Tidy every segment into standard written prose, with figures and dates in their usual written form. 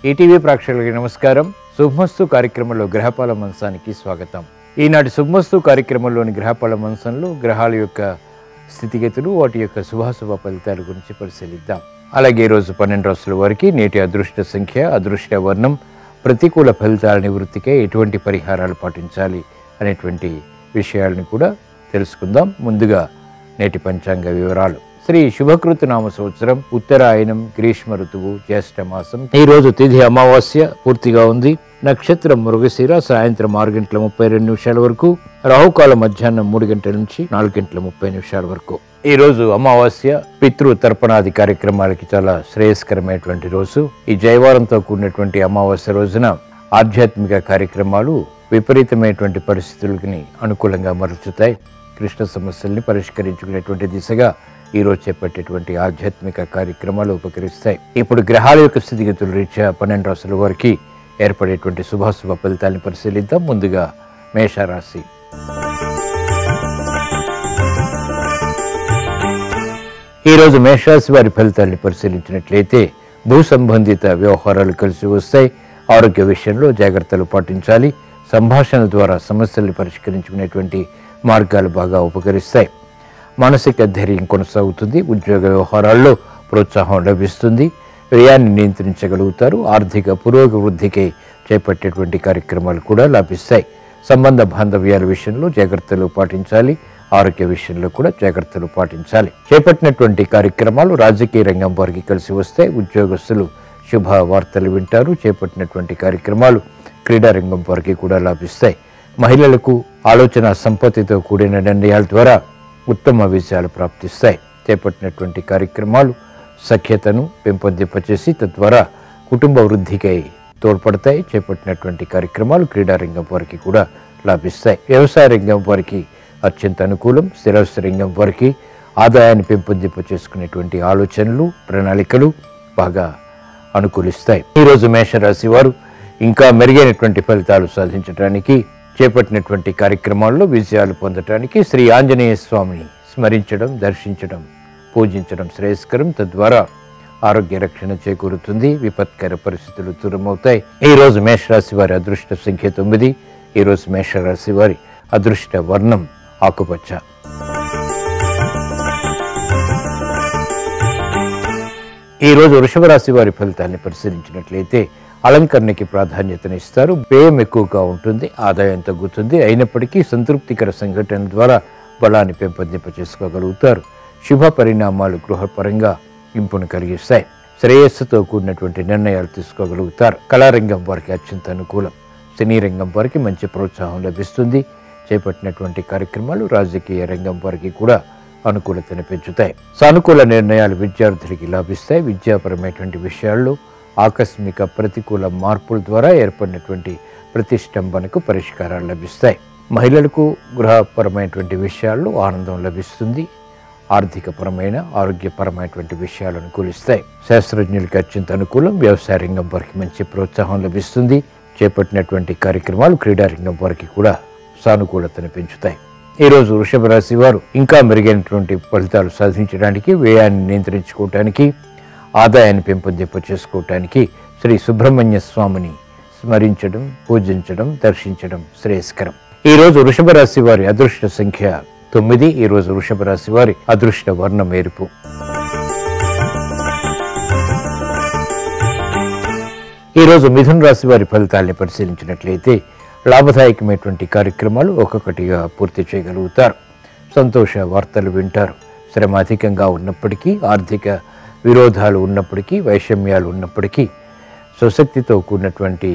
ETV ప్రేక్షకులకు నమస్కారం. శుభమస్తు కార్యక్రమంలో గ్రహపాల మంచానికి స్వాగతం. ఈనాటి శుభమస్తు కార్యక్రమంలోని గ్రహపాల మంచంలో గ్రహాల యొక్క స్థితిగతులు, వాటి యొక్క శుభాశుభ ఫలితాల గురించి పరిశీలిద్దాం. అలాగే ఈరోజు 12 రాశుల వారికి నేటి అదృష్ట సంఖ్య, అదృష్ట వర్ణం, ప్రతికూల ఫలితాల నివృత్తికై ఎటువంటి పరిహారాలు పాటించాలి అనేటువంటి విషయాలను కూడా తెలుసుకుందాం. ముందుగా నేటి పంచాంగ వివరాలు. శ్రీ శుభకృత నామ సంవత్సరం, ఉత్తరాయణం, గ్రీష్మ ఋతువు, జ్యేష్ఠ మాసం. ఈ రోజు తిథి అమావాస్య పూర్తిగా ఉంది. నక్షత్రం మృగశిర, సాయంత్రం 6:32 వరకు. రాహుకాలం మధ్యాహ్నం 3 గంటల నుంచి 4:30 వరకు. ఈ రోజు అమావాస్య. పితృ తర్పణాది కార్యక్రమాలకి చాలా శ్రేయస్కరమైనటువంటి రోజు. ఈ జైవారంతో కూడినటువంటి అమావాస్య రోజున ఆధ్యాత్మిక కార్యక్రమాలు విపరీతమైనటువంటి పరిస్థితులకి అనుకూలంగా మరల్చుతాయి. కృష్ణ సమస్యల్ని పరిష్కరించుకునేటువంటి దిశగా ఈరోజు చేపట్టేటువంటి ఆధ్యాత్మిక కార్యక్రమాలు ఉపకరిస్తాయి. ఇప్పుడు గ్రహాల యొక్క స్థితిగతుల రీత్యా 12 రాశుల వారికి ఏర్పడేటువంటి శుభాశుభ ఫలితాలను పరిశీలిద్దాం. ముందుగా మేషరాశి. ఈరోజు మేషరాశి వారి ఫలితాలను పరిశీలించినట్లయితే భూ సంబంధిత వ్యవహారాలు కలిసి వస్తాయి. ఆరోగ్య విషయంలో జాగ్రత్తలు పాటించాలి. సంభాషణల ద్వారా సమస్యల్ని పరిష్కరించుకునేటువంటి మార్గాలు బాగా ఉపకరిస్తాయి. మానసిక ధైర్యం కొనసాగుతుంది. ఉద్యోగ వ్యవహారాల్లో ప్రోత్సాహం లభిస్తుంది. వ్యయాన్ని నియంత్రించగలుగుతారు. ఆర్థిక పురోభివృద్ధికి చేపట్టేటువంటి కార్యక్రమాలు కూడా లాభిస్తాయి. సంబంధ బాంధవ్యాల విషయంలో జాగ్రత్తలు పాటించాలి. ఆరోగ్య విషయంలో కూడా జాగ్రత్తలు పాటించాలి. చేపట్టినటువంటి కార్యక్రమాలు రాజకీయ రంగం వారికి కలిసి వస్తాయి. ఉద్యోగస్తులు శుభ వార్తలు వింటారు. చేపట్టినటువంటి కార్యక్రమాలు క్రీడా రంగం వారికి కూడా లాభిస్తాయి. మహిళలకు ఆలోచన సంపత్తితో కూడిన నిర్ణయాల ద్వారా ఉత్తమ విజయాలు ప్రాప్తిస్తాయి. చేపట్టినటువంటి కార్యక్రమాలు సఖ్యతను పెంపొందింపచేసి తద్వారా కుటుంబ వృద్ధికై తోడ్పడతాయి. చేపట్టినటువంటి కార్యక్రమాలు క్రీడా రంగం వారికి కూడా లాభిస్తాయి. వ్యవసాయ రంగం వారికి అత్యంత అనుకూలం. స్థిరాస్తి రంగం వారికి ఆదాయాన్ని పెంపొందింపచేసుకునేటువంటి ఆలోచనలు, ప్రణాళికలు బాగా అనుకూలిస్తాయి. ఈరోజు మేషరాశి వారు ఇంకా మెరుగైనటువంటి ఫలితాలు సాధించడానికి చేపట్టినటువంటి కార్యక్రమాల్లో విజయాలు పొందటానికి శ్రీ ఆంజనేయ స్వామిని స్మరించడం, దర్శించడం, పూజించడం శ్రేయస్కరం. తద్వారా ఆరోగ్య రక్షణ చేకూరుతుంది. విపత్కర పరిస్థితులు దూరమవుతాయి. ఈరోజు మేషరాశి వారి అదృష్ట సంఖ్య 9. ఈరోజు మేషరాశి వారి అదృష్ట వర్ణం ఆకుపచ్చ. ఈరోజు వృషభ రాశి వారి ఫలితాన్ని పరిశీలించినట్లయితే అలంకరణకి ప్రాధాన్యతనిస్తారు. వ్యయం ఎక్కువగా ఉంటుంది. ఆదాయం తగ్గుతుంది. అయినప్పటికీ సంతృప్తికర సంఘటన ద్వారా బలాన్ని పెంపొందింపచేసుకోగలుగుతారు. శుభ పరిణామాలు గృహపరంగా ఇంపును కలిగిస్తాయి. శ్రేయస్సుతో కూడినటువంటి నిర్ణయాలు తీసుకోగలుగుతారు. కళారంగం వారికి అత్యంత అనుకూలం. సినీ రంగం వారికి మంచి ప్రోత్సాహం లభిస్తుంది. చేపట్టినటువంటి కార్యక్రమాలు రాజకీయ రంగం వారికి కూడా అనుకూలతను పెంచుతాయి. సానుకూల నిర్ణయాలు విద్యార్థులకి లాభిస్తాయి. విద్యాపరమైనటువంటి విషయాల్లో ఆకస్మిక ప్రతికూల మార్పుల ద్వారా ఏర్పడినటువంటి ప్రతిష్టంభనకు పరిష్కారాలు లభిస్తాయి. మహిళలకు గృహపరమైనటువంటి విషయాల్లో ఆనందం లభిస్తుంది. ఆర్థికపరమైన, ఆరోగ్యపరమైనటువంటి విషయాలు అనుకూలిస్తాయి. శాస్త్రజ్ఞులకి అత్యంత అనుకూలం. వ్యవసాయ రంగం వారికి మంచి ప్రోత్సాహం లభిస్తుంది. చేపట్టినటువంటి కార్యక్రమాలు క్రీడా రంగం వారికి కూడా సానుకూలతను పెంచుతాయి. ఈరోజు వృషభ రాశి వారు ఇంకా మెరుగైనటువంటి ఫలితాలు సాధించడానికి, వ్యయాన్ని నియంత్రించుకోవటానికి, ఆదాయాన్ని పెంపొందింపచేసుకోవటానికి శ్రీ సుబ్రహ్మణ్య స్వామిని స్మరించడం, పూజించడం, దర్శించడం శ్రేయస్కరం. ఈరోజు వృషభ రాశి వారి అదృష్ట సంఖ్య 9. ఈరోజు వృషభ రాశి వారి అదృష్ట వర్ణం ఎరుపు. ఈరోజు మిథున రాశి వారి ఫలితాలని పరిశీలించినట్లయితే లాభదాయకమైనటువంటి కార్యక్రమాలు ఒక్కొక్కటిగా పూర్తి చేయగలుగుతారు. సంతోష వార్తలు వింటారు. శ్రమ అధికంగా ఉన్నప్పటికీ, ఆర్థిక విరోధాలు ఉన్నప్పటికీ, వైషమ్యాలు ఉన్నప్పటికీ స్వశక్తితో కూడినటువంటి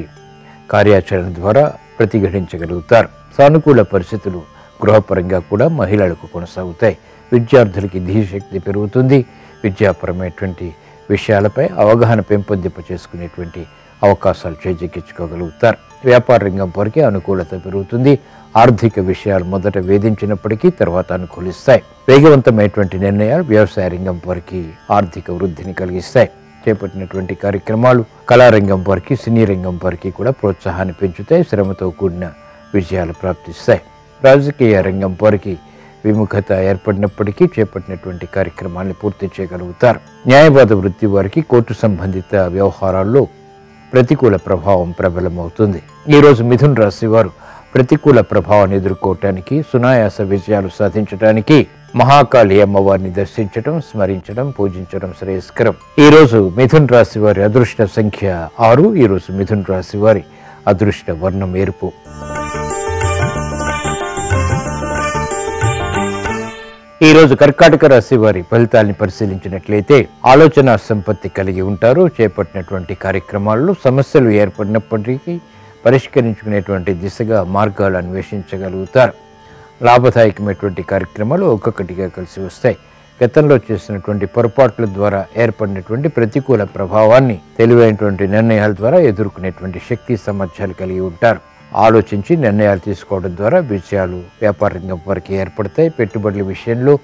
కార్యాచరణ ద్వారా ప్రతిఘటించగలుగుతారు. సానుకూల పరిస్థితులు గృహపరంగా కూడా మహిళలకు కొనసాగుతాయి. విద్యార్థులకి ధీశక్తి పెరుగుతుంది. విద్యాపరమైనటువంటి విషయాలపై అవగాహన పెంపొందింపచేసుకునేటువంటి అవకాశాలు చేజిక్కించుకోగలుగుతారు. వ్యాపార రంగం వారికి అనుకూలత పెరుగుతుంది. ఆర్థిక విషయాలు మొదట వేధించినప్పటికీ తర్వాత అనుకూలిస్తాయి. వేగవంతమైనటువంటి నిర్ణయాలు వ్యవసాయ రంగం వారికి ఆర్థిక వృద్ధిని కలిగిస్తాయి. చేపట్టినటువంటి కార్యక్రమాలు కళారంగం వారికి, సినీ రంగం వారికి కూడా ప్రోత్సాహాన్ని పెంచుతాయి. శ్రమతో కూడిన విజయాలు ప్రాప్తిస్తాయి. రాజకీయ రంగం వారికి విముఖత ఏర్పడినప్పటికీ చేపట్టినటువంటి కార్యక్రమాన్ని పూర్తి చేయగలుగుతారు. న్యాయవాద వృత్తి వారికి కోర్టు సంబంధిత వ్యవహారాల్లో ప్రతికూల ప్రభావం ప్రబలమవుతుంది. ఈరోజు మిథున రాశి వారు ప్రతికూల ప్రభావాన్ని ఎదుర్కోవటానికి, సునాయాస విజయాలు సాధించడానికి మహాకాళి అమ్మవారిని దర్శించడం, స్మరించడం, పూజించడం శ్రేయస్కరం. ఈరోజు మిథున రాశి వారి అదృష్ట సంఖ్య 6. ఈరోజు మిథున రాశి వారి అదృష్ట వర్ణం ఎరుపు. ఈరోజు కర్కాటక రాశి వారి ఫలితాన్ని పరిశీలించినట్లయితే ఆలోచన సంపత్తి కలిగి ఉంటారు. చేపట్టినటువంటి కార్యక్రమాల్లో సమస్యలు ఏర్పడినప్పటికీ పరిష్కరించుకునేటువంటి దిశగా మార్గాలు అన్వేషించగలుగుతారు. లాభదాయకమైనటువంటి కార్యక్రమాలు ఒక్కొక్కటిగా కలిసి వస్తాయి. గతంలో చేసినటువంటి పొరపాట్ల ద్వారా ఏర్పడినటువంటి ప్రతికూల ప్రభావాన్ని తెలివైనటువంటి నిర్ణయాల ద్వారా ఎదుర్కొనేటువంటి శక్తి సామర్థ్యాలు కలిగి ఉంటారు. ఆలోచించి నిర్ణయాలు తీసుకోవడం ద్వారా విజయాలు వ్యాపార రంగం వరకు ఏర్పడతాయి. పెట్టుబడుల విషయంలో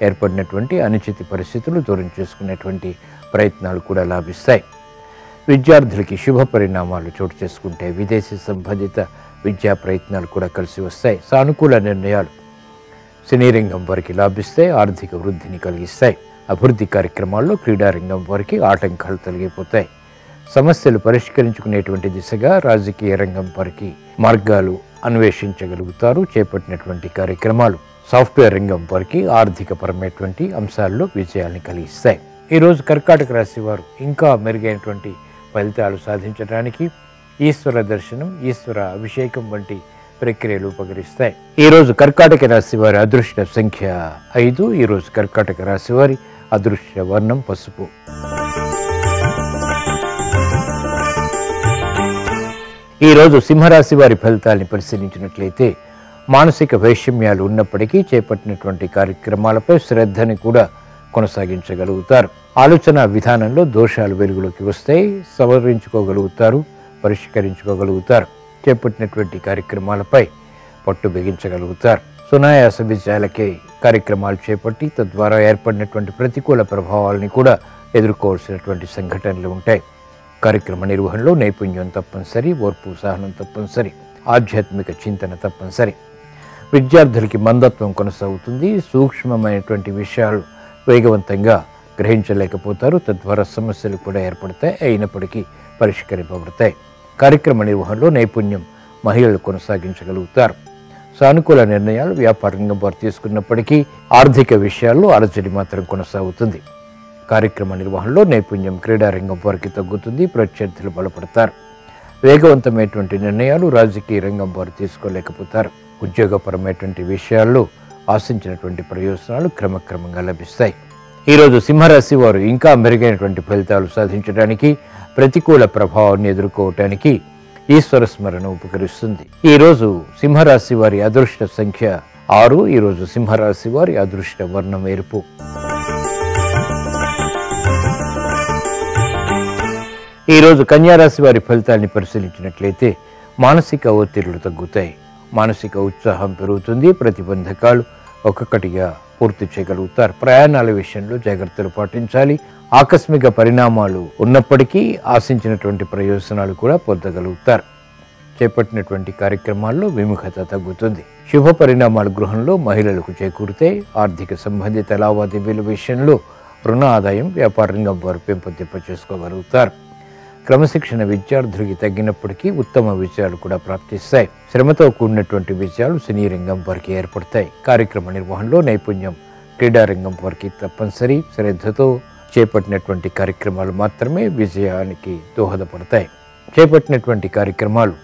ఏర్పడినటువంటి అనుచిత పరిస్థితులు దూరం చేసుకునేటువంటి ప్రయత్నాలు కూడా లాభిస్తాయి. విద్యార్థులకి శుభ పరిణామాలు చోటు చేసుకుంటే విదేశీ సంబంధిత విద్యా ప్రయత్నాలు కూడా కలిసి వస్తాయి. సానుకూల నిర్ణయాలు సినీ రంగం వారికి లాభిస్తాయి. ఆర్థిక వృద్ధిని కలిగిస్తాయి. అభివృద్ధి కార్యక్రమాల్లో క్రీడారంగం వారికి ఆటంకాలు తొలగిపోతాయి. సమస్యలు పరిష్కరించుకునేటువంటి దిశగా రాజకీయ రంగం వారికి మార్గాలు అన్వేషించగలుగుతారు. చేపట్టినటువంటి కార్యక్రమాలు సాఫ్ట్వేర్ రంగం వారికి ఆర్థిక పరమైనటువంటి అంశాల్లో విజయాన్ని కలిగిస్తాయి. ఈరోజు కర్కాటక రాశి వారు ఇంకా మెరుగైనటువంటి ఫలితాలు సాధించడానికి ఈశ్వర దర్శనం, ఈశ్వర అభిషేకం వంటి ప్రక్రియలు ఉపకరిస్తాయి. ఈరోజు కర్కాటక రాశి వారి అదృష్ట సంఖ్య 5. ఈరోజు కర్కాటక రాశి వారి అదృష్ట వర్ణం పసుపు. ఈరోజు సింహరాశి వారి ఫలితాన్ని పరిశీలించినట్లయితే మానసిక వైషమ్యాలు ఉన్నప్పటికీ చేపట్టినటువంటి కార్యక్రమాలపై శ్రద్ధని కూడా కొనసాగించగలుగుతారు. ఆలోచన విధానంలో దోషాలు వెలుగులోకి వస్తాయి. సవరించుకోగలుగుతారు, పరిష్కరించుకోగలుగుతారు. చేపట్టినటువంటి కార్యక్రమాలపై పట్టు బిగించగలుగుతారు. సునాయాస విజయాలకే కార్యక్రమాలు చేపట్టి తద్వారా ఏర్పడినటువంటి ప్రతికూల ప్రభావాలని కూడా ఎదుర్కోవాల్సినటువంటి సంఘటనలు ఉంటాయి. కార్యక్రమ నిర్వహణలో నైపుణ్యం తప్పనిసరి, ఓర్పు సహనం తప్పనిసరి, ఆధ్యాత్మిక చింతన తప్పనిసరి. విద్యార్థులకి మందత్వం కొనసాగుతుంది. సూక్ష్మమైనటువంటి విషయాలు వేగవంతంగా గ్రహించలేకపోతారు. తద్వారా సమస్యలు కూడా ఏర్పడతాయి. అయినప్పటికీ పరిష్కరింపబడతాయి. కార్యక్రమ నిర్వహణలో నైపుణ్యం మహిళలు కొనసాగించగలుగుతారు. సానుకూల నిర్ణయాలు వ్యాపార రంగం వారు తీసుకున్నప్పటికీ ఆర్థిక విషయాల్లో అలజడి మాత్రం కొనసాగుతుంది. కార్యక్రమ నిర్వహణలో నైపుణ్యం క్రీడారంగం వారికి తగ్గుతుంది. ప్రత్యర్థులు బలపడతారు. వేగవంతమైనటువంటి నిర్ణయాలు రాజకీయ రంగం వారు తీసుకోలేకపోతారు. ఉద్యోగపరమైనటువంటి విషయాల్లో ఆశించినటువంటి ప్రయోజనాలు క్రమక్రమంగా లభిస్తాయి. ఈరోజు సింహరాశి వారు ఇంకా మెరుగైనటువంటి ఫలితాలు సాధించడానికి, ప్రతికూల ప్రభావాన్ని ఎదుర్కోవటానికి ఈశ్వర స్మరణ ఉపకరిస్తుంది. ఈరోజు సింహరాశి వారి అదృష్ట సంఖ్య 6. ఈరోజు సింహరాశి వారి అదృష్ట వర్ణం ఎరుపు. ఈరోజు కన్యారాశి వారి ఫలితాన్ని పరిశీలించినట్లయితే మానసిక ఒత్తిళ్లు తగ్గుతాయి. మానసిక ఉత్సాహం పెరుగుతుంది. ప్రతిబంధకాలు ఒక్కొక్కటిగా పూర్తి చేయగలుగుతారు. ప్రయాణాల విషయంలో జాగ్రత్తలు పాటించాలి. ఆకస్మిక పరిణామాలు ఉన్నప్పటికీ ఆశించినటువంటి ప్రయోజనాలు కూడా పొందగలుగుతారు. చేపట్టినటువంటి కార్యక్రమాల్లో విముఖత తగ్గుతుంది. శుభ పరిణామాల గృహంలో మహిళలకు చేకూరుతాయి. ఆర్థిక సంబంధిత లావాదేవీల విషయంలో రుణ ఆదాయం వ్యాపార రంగం వారు పెంపొందింప చేసుకోగలుగుతారు. క్రమశిక్షణ విద్యార్థులకి తగ్గినప్పటికీ ఉత్తమ విజయాలు కూడా ప్రాప్తిస్తాయి. శ్రమతో కూడినటువంటి విజయాలు సినీ రంగం వారికి ఏర్పడతాయి. కార్యక్రమ నిర్వహణలో నైపుణ్యం క్రీడారంగం వారికి తప్పనిసరి. శ్రద్ధతో చేపట్టినటువంటి కార్యక్రమాలు మాత్రమే విజయానికి దోహదపడతాయి. చేపట్టినటువంటి కార్యక్రమాలు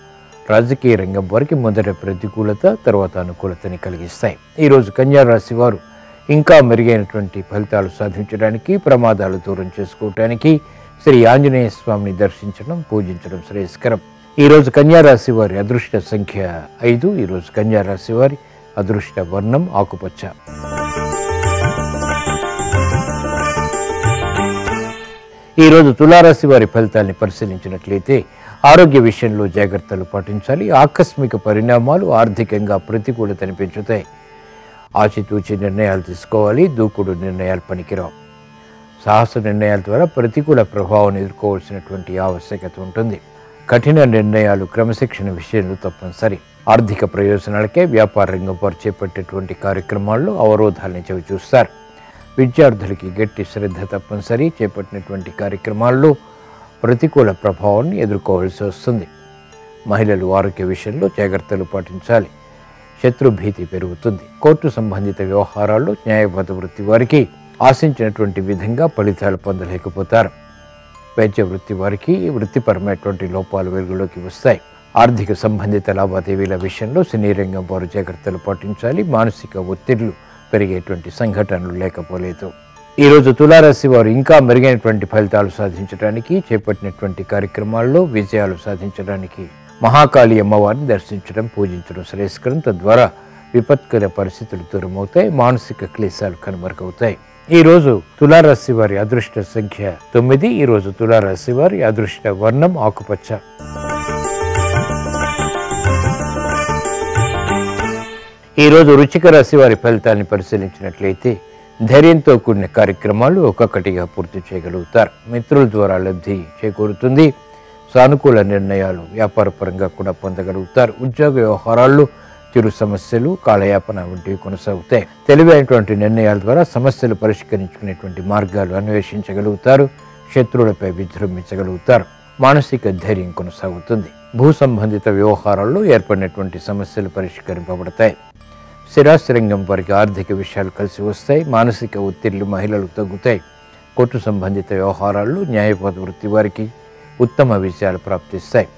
రాజకీయ రంగం వారికి మొదట ప్రతికూలత, తర్వాత అనుకూలతని కలిగిస్తాయి. ఈరోజు కన్యా రాశి వారు ఇంకా మెరుగైనటువంటి ఫలితాలు సాధించడానికి, ప్రమాదాలు దూరం చేసుకోవటానికి శ్రీ ఆంజనేయ స్వామిని దర్శించడం, పూజించడం శ్రేయస్కరం. ఈరోజు కన్యారాశి వారి అదృష్ట సంఖ్య 5. ఈరోజు కన్యారాశి వారి అదృష్ట వర్ణం ఆకుపచ్చ. ఈరోజు తులారాశి వారి ఫలితాన్ని పరిశీలించినట్లయితే ఆరోగ్య విషయంలో జాగ్రత్తలు పాటించాలి. ఆకస్మిక పరిణామాలు ఆర్థికంగా ప్రతికూలతని పెంచుతాయి. ఆచితూచి నిర్ణయాలు తీసుకోవాలి. దూకుడు నిర్ణయాలు పనికిరావు. సాహస నిర్ణయాల ద్వారా ప్రతికూల ప్రభావం ఎదుర్కోవాల్సినటువంటి ఆవశ్యకత ఉంటుంది. కఠిన నిర్ణయాలు క్రమశిక్షణ విషయంలో తప్పనిసరి. ఆర్థిక ప్రయోజనాలకే వ్యాపార రంగం వారు చేపట్టేటువంటి కార్యక్రమాల్లో అవరోధాలని చవిచూస్తారు. విద్యార్థులకి గట్టి శ్రద్ధ తప్పనిసరి. చేపట్టినటువంటి కార్యక్రమాల్లో ప్రతికూల ప్రభావాన్ని ఎదుర్కోవాల్సి వస్తుంది. మహిళలు ఆరోగ్య విషయంలో జాగ్రత్తలు పాటించాలి. శత్రుభీతి పెరుగుతుంది. కోర్టు సంబంధిత వ్యవహారాల్లో న్యాయవాద వృత్తి వారికి ఆశించినటువంటి విధంగా ఫలితాలు పొందలేకపోతారు. వైద్య వృత్తి వారికి వృత్తిపరమైనటువంటి లోపాలు వెలుగులోకి వస్తాయి. ఆర్థిక సంబంధిత లావాదేవీల విషయంలో సినీ రంగం వారు జాగ్రత్తలు పాటించాలి. మానసిక ఒత్తిళ్లు పెరిగేటువంటి సంఘటనలు లేకపోలేదు. ఈరోజు తులారాశి వారు ఇంకా మెరుగైనటువంటి ఫలితాలు సాధించడానికి చేపట్టినటువంటి కార్యక్రమాల్లో విజయాలు సాధించడానికి మహాకాళి అమ్మవారిని దర్శించడం, పూజించడం శ్రేయస్కరం. తద్వారా విపత్కర పరిస్థితులు దూరమవుతాయి. మానసిక క్లేశాలు కనుమరుగవుతాయి. ఈరోజు తులారాశి వారి అదృష్ట సంఖ్య 9. ఈరోజు తులారాశి వారి అదృష్ట వర్ణం ఆకుపచ్చ. ఈరోజు వృశ్చిక రాశి వారి ఫలితాన్ని పరిశీలించినట్లయితే ధైర్యంతో కూడిన కార్యక్రమాలు ఒక్కొక్కటిగా పూర్తి చేయగలుగుతారు. మిత్రుల ద్వారా లబ్ధి చేకూరుతుంది. సానుకూల నిర్ణయాలు వ్యాపారపరంగా కూడా పొందగలుగుతారు. ఉద్యోగ వ్యవహారాల్లో చిరు సమస్యలు, కాలయాపన వంటివి కొనసాగుతాయి. తెలివైనటువంటి నిర్ణయాల ద్వారా సమస్యలు పరిష్కరించుకునేటువంటి మార్గాలు అన్వేషించగలుగుతారు. శత్రువులపై విజృంభించగలుగుతారు. మానసిక ధైర్యం కొనసాగుతుంది. భూ సంబంధిత వ్యవహారాల్లో ఏర్పడినటువంటి సమస్యలు పరిష్కరింపబడతాయి. స్థిరాస్తి రంగం వారికి ఆర్థిక విషయాలు కలిసి వస్తాయి. మానసిక ఒత్తిళ్లు మహిళలకు తగ్గుతాయి. కోర్టు సంబంధిత వ్యవహారాల్లో న్యాయవాద వృత్తి వారికి ఉత్తమ విజయాలు ప్రాప్తిస్తాయి.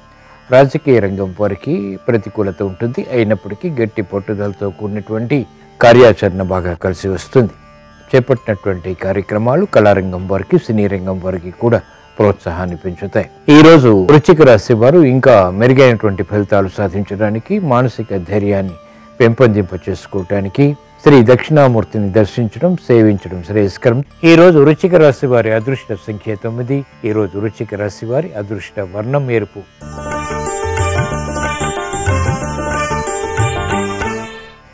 రాజకీయ రంగం వారికి ప్రతికూలత ఉంటుంది. అయినప్పటికీ గట్టి పట్టుదలతో కూడినటువంటి కార్యాచరణ బాగా కలిసి వస్తుంది. చేపట్టినటువంటి కార్యక్రమాలు కళారంగం వారికి, సినీ రంగం వారికి కూడా ప్రోత్సాహాన్ని పెంచుతాయి. ఈరోజు వృశ్చిక రాశి వారు ఇంకా మెరుగైనటువంటి ఫలితాలు సాధించడానికి, మానసిక ధైర్యాన్ని పెంపొందింప చేసుకోవటానికి శ్రీ దక్షిణామూర్తిని దర్శించడం, సేవించడం శ్రేయస్కరం. ఈరోజు వృశ్చిక రాశి వారి అదృష్ట సంఖ్య 9. ఈరోజు వృశ్చిక రాశి వారి అదృష్ట వర్ణం ఎరుపు.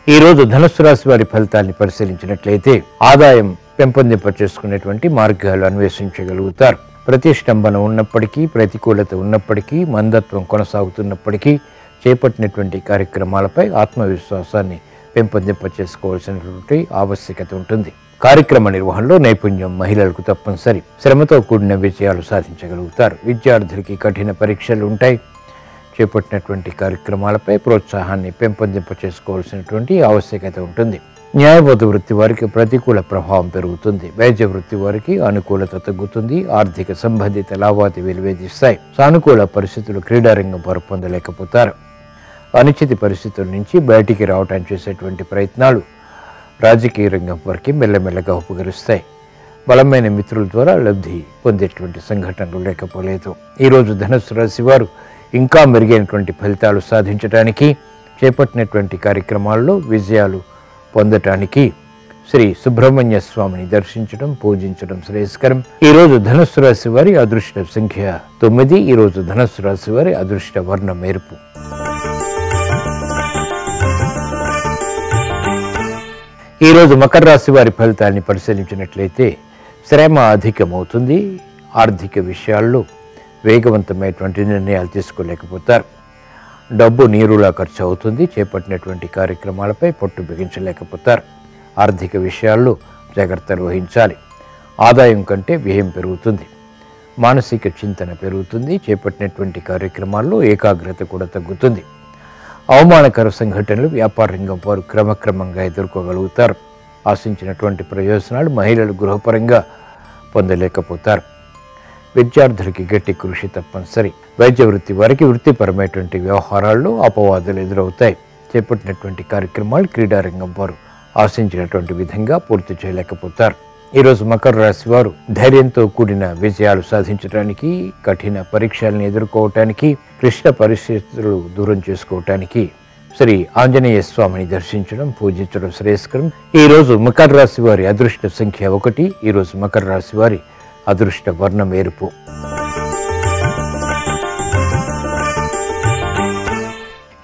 ఈరోజు ధనుస్సు రాశి వారి ఫలితాన్ని పరిశీలించినట్లయితే ఆదాయం పెంపొందింప చేసుకునేటువంటి మార్గాలు అన్వేషించగలుగుతారు. ప్రతిష్టంభన ఉన్నప్పటికీ, ప్రతికూలత ఉన్నప్పటికీ, మందత్వం కొనసాగుతున్నప్పటికీ చేపట్టినటువంటి కార్యక్రమాలపై ఆత్మవిశ్వాసాన్ని పెంపొందింప చేసుకోవాల్సినటువంటి ఆవశ్యకత ఉంటుంది. కార్యక్రమ నిర్వహణలో నైపుణ్యం మహిళలకు తప్పనిసరి. శ్రమతో కూడిన విజయాలు సాధించగలుగుతారు. విద్యార్థులకి కఠిన పరీక్షలు ఉంటాయి. చేపట్టినటువంటి కార్యక్రమాలపై ప్రోత్సాహాన్ని పెంపొందింప చేసుకోవాల్సినటువంటి ఆవశ్యకత ఉంటుంది. న్యాయవాద వృత్తి వారికి ప్రతికూల ప్రభావం పెరుగుతుంది. వైద్య వృత్తి వారికి అనుకూలత తగ్గుతుంది. ఆర్థిక సంబంధిత లావాదేవీలు వేధిస్తాయి. సానుకూల పరిస్థితులు క్రీడారంగం వారు పొందలేకపోతారు. అనిశ్చిత పరిస్థితుల నుంచి బయటికి రావడానికి చేసేటువంటి ప్రయత్నాలు రాజకీయ రంగం వారికి మెల్లమెల్లగా ఉపకరిస్తాయి. బలమైన మిత్రుల ద్వారా లబ్ధి పొందేటువంటి సంఘటనలు లేకపోలేదు. ఈరోజు ధనుస్సు రాశి వారు ఇంకా మెరుగైనటువంటి ఫలితాలు సాధించడానికి, చేపట్టినటువంటి కార్యక్రమాల్లో విజయాలు పొందటానికి శ్రీ సుబ్రహ్మణ్య స్వామిని దర్శించడం, పూజించడం శ్రేయస్కరం. ఈరోజు ధనుస్సు రాశి వారి అదృష్ట సంఖ్య 9. ఈరోజు ధనుస్సు రాశి వారి అదృష్ట వర్ణం ఎరుపు. ఈరోజు మకర రాశి వారి ఫలితాన్ని పరిశీలించినట్లయితే శ్రమ అధికమవుతుంది. ఆర్థిక విషయాల్లో వేగవంతమైనటువంటి నిర్ణయాలు తీసుకోలేకపోతారు. డబ్బు నీరులా ఖర్చు అవుతుంది. చేపట్టినటువంటి కార్యక్రమాలపై పట్టు బిగించలేకపోతారు. ఆర్థిక విషయాల్లో జాగ్రత్తలు వహించాలి. ఆదాయం కంటే వ్యయం పెరుగుతుంది. మానసిక చింతన పెరుగుతుంది. చేపట్టినటువంటి కార్యక్రమాల్లో ఏకాగ్రత కూడా తగ్గుతుంది. అవమానకర సంఘటనలు వ్యాపార రంగం వారు క్రమక్రమంగా ఎదుర్కోగలుగుతారు. ఆశించినటువంటి ప్రయోజనాలు మహిళలు గృహపరంగా పొందలేకపోతారు. విద్యార్థులకి గట్టి కృషి తప్పనిసరి. వైద్య వృత్తి వారికి వృత్తిపరమైనటువంటి వ్యవహారాల్లో అపవాదులు ఎదురవుతాయి. చేపట్టినటువంటి కార్యక్రమాలు క్రీడారంగం వారు ఆశించినటువంటి విధంగా పూర్తి చేయలేకపోతారు. ఈరోజు మకర రాశి వారు ధైర్యంతో కూడిన విజయాలు సాధించడానికి, కఠిన పరీక్షల్ని ఎదుర్కోవటానికి, క్లిష్ట పరిస్థితులు దూరం చేసుకోవటానికి శ్రీ ఆంజనేయ స్వామిని దర్శించడం, పూజించడం శ్రేయస్కరం. ఈరోజు మకర రాశి వారి అదృష్ట సంఖ్య 1. ఈరోజు మకర రాశి వారి అదృష్ట వర్ణం ఎరుపు.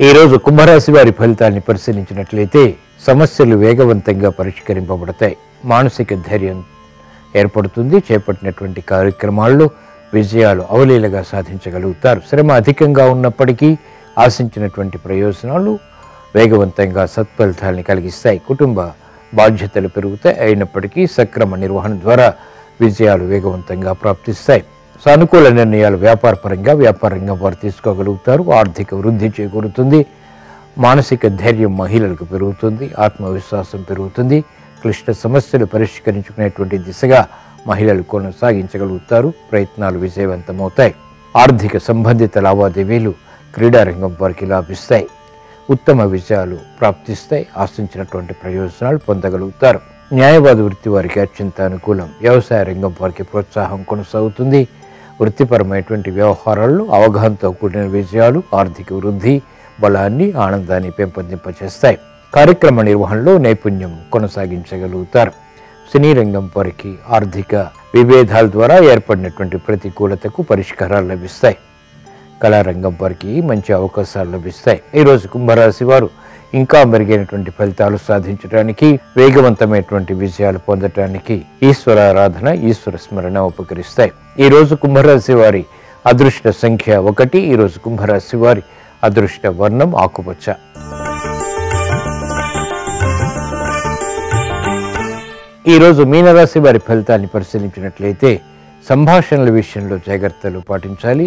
ఈరోజు కుంభరాశి వారి ఫలితాన్ని పరిశీలించినట్లయితే సమస్యలు వేగవంతంగా పరిష్కరింపబడతాయి. మానసిక ధైర్యం ఏర్పడుతుంది. చేపట్టినటువంటి కార్యక్రమాల్లో విజయాలు అవలీలగా సాధించగలుగుతారు. శ్రమ అధికంగా ఉన్నప్పటికీ ఆశించినటువంటి ప్రయోజనాలు వేగవంతంగా సత్ఫలితాలని కలిగిస్తాయి. కుటుంబ బాధ్యతలు పెరుగుతాయి. అయినప్పటికీ సక్రమ నిర్వహణ ద్వారా విజయాలు వేగవంతంగా ప్రాప్తిస్తాయి. సానుకూల నిర్ణయాలు వ్యాపార రంగం వారు తీసుకోగలుగుతారు. ఆర్థిక వృద్ధి చేకూరుతుంది. మానసిక ధైర్యం మహిళలకు పెరుగుతుంది. ఆత్మవిశ్వాసం పెరుగుతుంది. క్లిష్ట సమస్యలు పరిష్కరించుకునేటువంటి దిశగా మహిళలు కొనసాగించగలుగుతారు. ప్రయత్నాలు విజయవంతమవుతాయి. ఆర్థిక సంబంధిత లావాదేవీలు క్రీడారంగం వారికి లాభిస్తాయి. ఉత్తమ విజయాలు ప్రాప్తిస్తాయి. ఆశించినటువంటి ప్రయోజనాలు పొందగలుగుతారు. న్యాయవాద వృత్తి వారికి అత్యంత అనుకూలం. వ్యవసాయ రంగం వారికి ప్రోత్సాహం కొనసాగుతుంది. వృత్తిపరమైనటువంటి వ్యవహారాల్లో అవగాహనతో కూడిన విజయాలు ఆర్థిక వృద్ధి, బలాన్ని, ఆనందాన్ని పెంపొందింపచేస్తాయి. కార్యక్రమ నిర్వహణలో నైపుణ్యం కొనసాగించగలుగుతారు. సినీ రంగం వారికి ఆర్థిక విభేదాల ద్వారా ఏర్పడినటువంటి ప్రతికూలతకు పరిష్కారాలు లభిస్తాయి. కళారంగం వారికి మంచి అవకాశాలు లభిస్తాయి. ఈరోజు కుంభరాశి వారు ఇంకా మెరుగైనటువంటి ఫలితాలు సాధించడానికి, వేగవంతమైనటువంటి విజయాలు పొందటానికి ఈశ్వరారాధన, ఈశ్వర స్మరణ ఉపకరిస్తాయి. ఈరోజు కుంభరాశి వారి అదృష్ట సంఖ్య 1. ఈరోజు కుంభరాశి వారి అదృష్ట వర్ణం ఆకుపచ్చ. ఈరోజు మీనరాశి వారి ఫలితాన్ని పరిశీలించినట్లయితే సంభాషణల విషయంలో జాగ్రత్తలు పాటించాలి.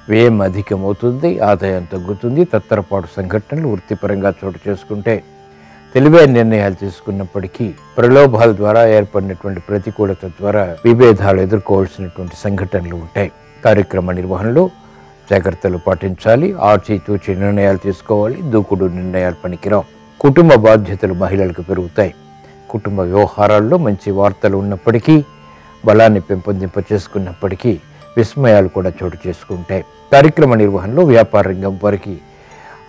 వ్యయం అధికమవుతుంది. ఆదాయం తగ్గుతుంది. తత్తరపాటు సంఘటనలు వృత్తిపరంగా చోటు చేసుకుంటే తెలివైన నిర్ణయాలు తీసుకున్నప్పటికీ ప్రలోభాల ద్వారా ఏర్పడినటువంటి ప్రతికూలత ద్వారా విభేదాలు ఎదుర్కోవాల్సినటువంటి సంఘటనలు ఉంటాయి. కార్యక్రమ నిర్వహణలో జాగ్రత్తలు పాటించాలి. ఆచితూచి నిర్ణయాలు తీసుకోవాలి. దూకుడు నిర్ణయాలు పనికిరావు. కుటుంబ బాధ్యతలు మహిళలకు పెరుగుతాయి. కుటుంబ వ్యవహారాల్లో మంచి వార్తలు ఉన్నప్పటికీ, బలాన్ని పెంపొందింపచేసుకున్నప్పటికీ విస్మయాలు కూడా చోటు చేసుకుంటాయి. కార్యక్రమ నిర్వహణలో వ్యాపార రంగం వారికి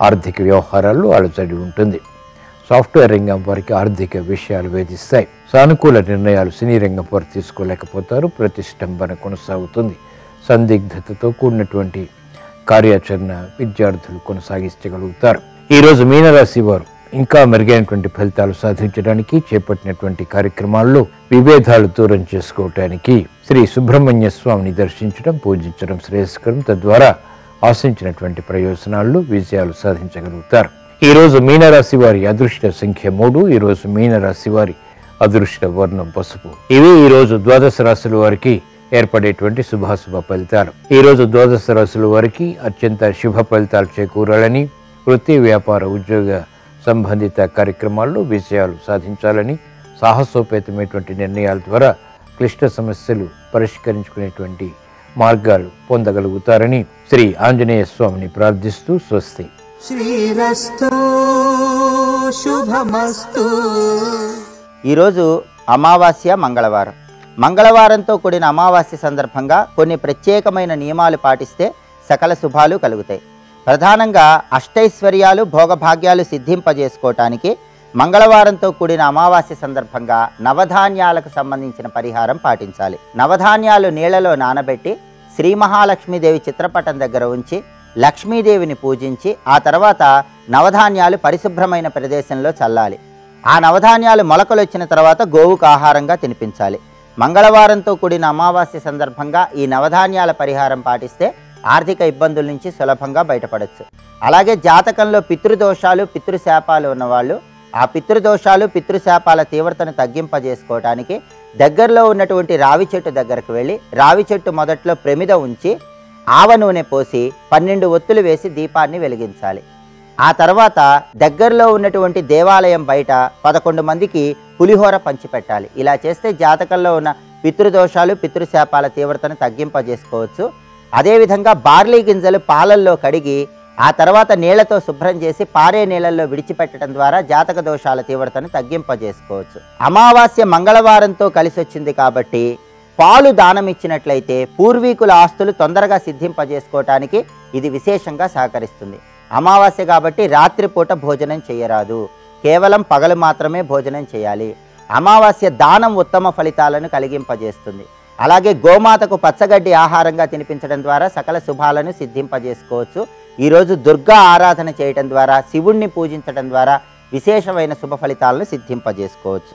ఆర్థిక వ్యవహారాల్లో అలజడి ఉంటుంది. సాఫ్ట్వేర్ రంగం వారికి ఆర్థిక విషయాలు వేధిస్తాయి. సానుకూల నిర్ణయాలు సినీ రంగం వారు తీసుకోలేకపోతారు. ప్రతిష్టంభన కొనసాగుతుంది. సందిగ్ధతతో కూడినటువంటి కార్యాచరణ విద్యార్థులు కొనసాగించగలుగుతారు. ఈరోజు మీనరాశి వారు ఇంకా మెరుగైనటువంటి ఫలితాలు సాధించడానికి చేపట్టినటువంటి కార్యక్రమాల్లో విభేదాలు దూరం చేసుకోవటానికి శ్రీ సుబ్రహ్మణ్య స్వామిని దర్శించడం, పూజించడం శ్రేయస్కరం. తద్వారా ఆశించినటువంటి ప్రయోజనాల్లో విజయాలు సాధించగలుగుతారు. ఈరోజు మీనరాశి వారి అదృష్ట సంఖ్య 3. ఈరోజు మీనరాశి వారి అదృష్ట వర్ణం పసుపు. ఇవి ఈరోజు ద్వాదశ రాశుల వారికి ఏర్పడేటువంటి శుభాశుభ ఫలితాలు. ఈరోజు ద్వాదశ రాశుల వారికి అత్యంత శుభ ఫలితాలు చేకూరాలని, వృత్తి, వ్యాపార, ఉద్యోగ సంబంధిత కార్యక్రమాల్లో విజయాలు సాధించాలని, సాహసోపేతమైనటువంటి నిర్ణయాల ద్వారా క్లిష్ట సమస్యలు పరిష్కరించుకునేటువంటి మార్గాలు పొందగలుగుతారని శ్రీ ఆంజనేయ స్వామిని ప్రార్థిస్తూ స్వస్తి. శ్రీరస్తు శుభమస్తు. ఈరోజు అమావాస్య, మంగళవారం. మంగళవారంతో కూడిన అమావాస్య సందర్భంగా కొన్ని ప్రత్యేకమైన నియమాలు పాటిస్తే సకల శుభాలు కలుగుతాయి. ప్రధానంగా అష్టైశ్వర్యాలు, భోగభాగ్యాలు సిద్ధింపజేసుకోవటానికి మంగళవారంతో కూడిన అమావాస్య సందర్భంగా నవధాన్యాలకు సంబంధించిన పరిహారం పాటించాలి. నవధాన్యాలు నీళ్లలో నానబెట్టి శ్రీ మహాలక్ష్మీదేవి చిత్రపటం దగ్గర ఉంచి లక్ష్మీదేవిని పూజించి ఆ తర్వాత నవధాన్యాలు పరిశుభ్రమైన ప్రదేశంలో చల్లాలి. ఆ నవధాన్యాలు మొలకలు వచ్చిన తర్వాత గోవుకు ఆహారంగా తినిపించాలి. మంగళవారంతో కూడిన అమావాస్య సందర్భంగా ఈ నవధాన్యాల పరిహారం పాటిస్తే ఆర్థిక ఇబ్బందుల నుంచి సులభంగా బయటపడవచ్చు. అలాగే జాతకంలో పితృదోషాలు, పితృశాపాలు ఉన్నవాళ్ళు ఆ పితృదోషాలు, పితృశాపాల తీవ్రతను తగ్గింపజేసుకోవడానికి దగ్గరలో ఉన్నటువంటి రావి చెట్టు దగ్గరకు వెళ్ళి రావి చెట్టు మొదట్లో ప్రమిద ఉంచి ఆవ నూనె పోసి 12 ఒత్తులు వేసి దీపాన్ని వెలిగించాలి. ఆ తర్వాత దగ్గరలో ఉన్నటువంటి దేవాలయం బయట 11 మందికి పులిహోర పంచిపెట్టాలి. ఇలా చేస్తే జాతకంలో ఉన్న పితృదోషాలు, పితృశాపాల తీవ్రతను తగ్గింపజేసుకోవచ్చు. అదేవిధంగా బార్లీ గింజలు పాలల్లో కడిగి ఆ తర్వాత నీళ్లతో శుభ్రం చేసి పారే నీళ్లలో విడిచిపెట్టడం ద్వారా జాతక దోషాల తీవ్రతను తగ్గింపజేసుకోవచ్చు. అమావాస్య మంగళవారంతో కలిసి వచ్చింది కాబట్టి పాలు దానం ఇచ్చినట్లయితే పూర్వీకుల ఆస్తులు తొందరగా సిద్ధింపజేసుకోవటానికి ఇది విశేషంగా సహకరిస్తుంది. అమావాస్య కాబట్టి రాత్రిపూట భోజనం చేయరాదు, కేవలం పగలు మాత్రమే భోజనం చేయాలి. అమావాస్య దానం ఉత్తమ ఫలితాలను కలిగింపజేస్తుంది. అలాగే గోమాతకు పచ్చగడ్డి ఆహారంగా తినిపించడం ద్వారా సకల శుభాలను సిద్ధింపజేసుకోవచ్చు. ఈరోజు దుర్గా ఆరాధన చేయడం ద్వారా, శివుణ్ణి పూజించడం ద్వారా విశేషమైన శుభ ఫలితాలను సిద్ధింపజేసుకోవచ్చు.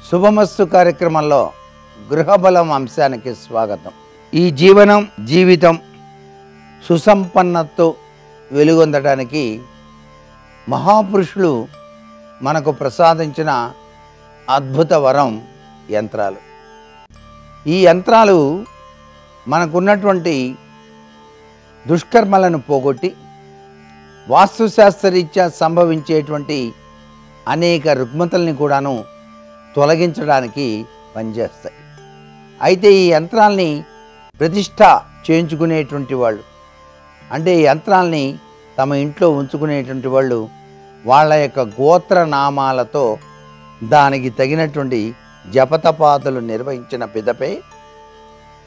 శుభమస్తు కార్యక్రమంలో గృహబలం అంశానికి స్వాగతం. ఈ జీవితం సుసంపన్నతతో వెలుగొందడానికి మహాపురుషులు మనకు ప్రసాదించిన అద్భుత వరం యంత్రాలు. ఈ యంత్రాలు మనకున్నటువంటి దుష్కర్మలను పోగొట్టి వాస్తుశాస్త్రరీత్యా సంభవించేటువంటి అనేక రుగ్మతల్ని కూడాను తొలగించడానికి పనిచేస్తాయి. అయితే ఈ యంత్రాల్ని ప్రతిష్ఠ చేయించుకునేటువంటి వాళ్ళు, అంటే ఈ యంత్రాల్ని తమ ఇంట్లో ఉంచుకునేటువంటి వాళ్ళు వాళ్ళ యొక్క గోత్రనామాలతో దానికి తగినటువంటి జపతపాదులు నిర్వహించిన పిదపై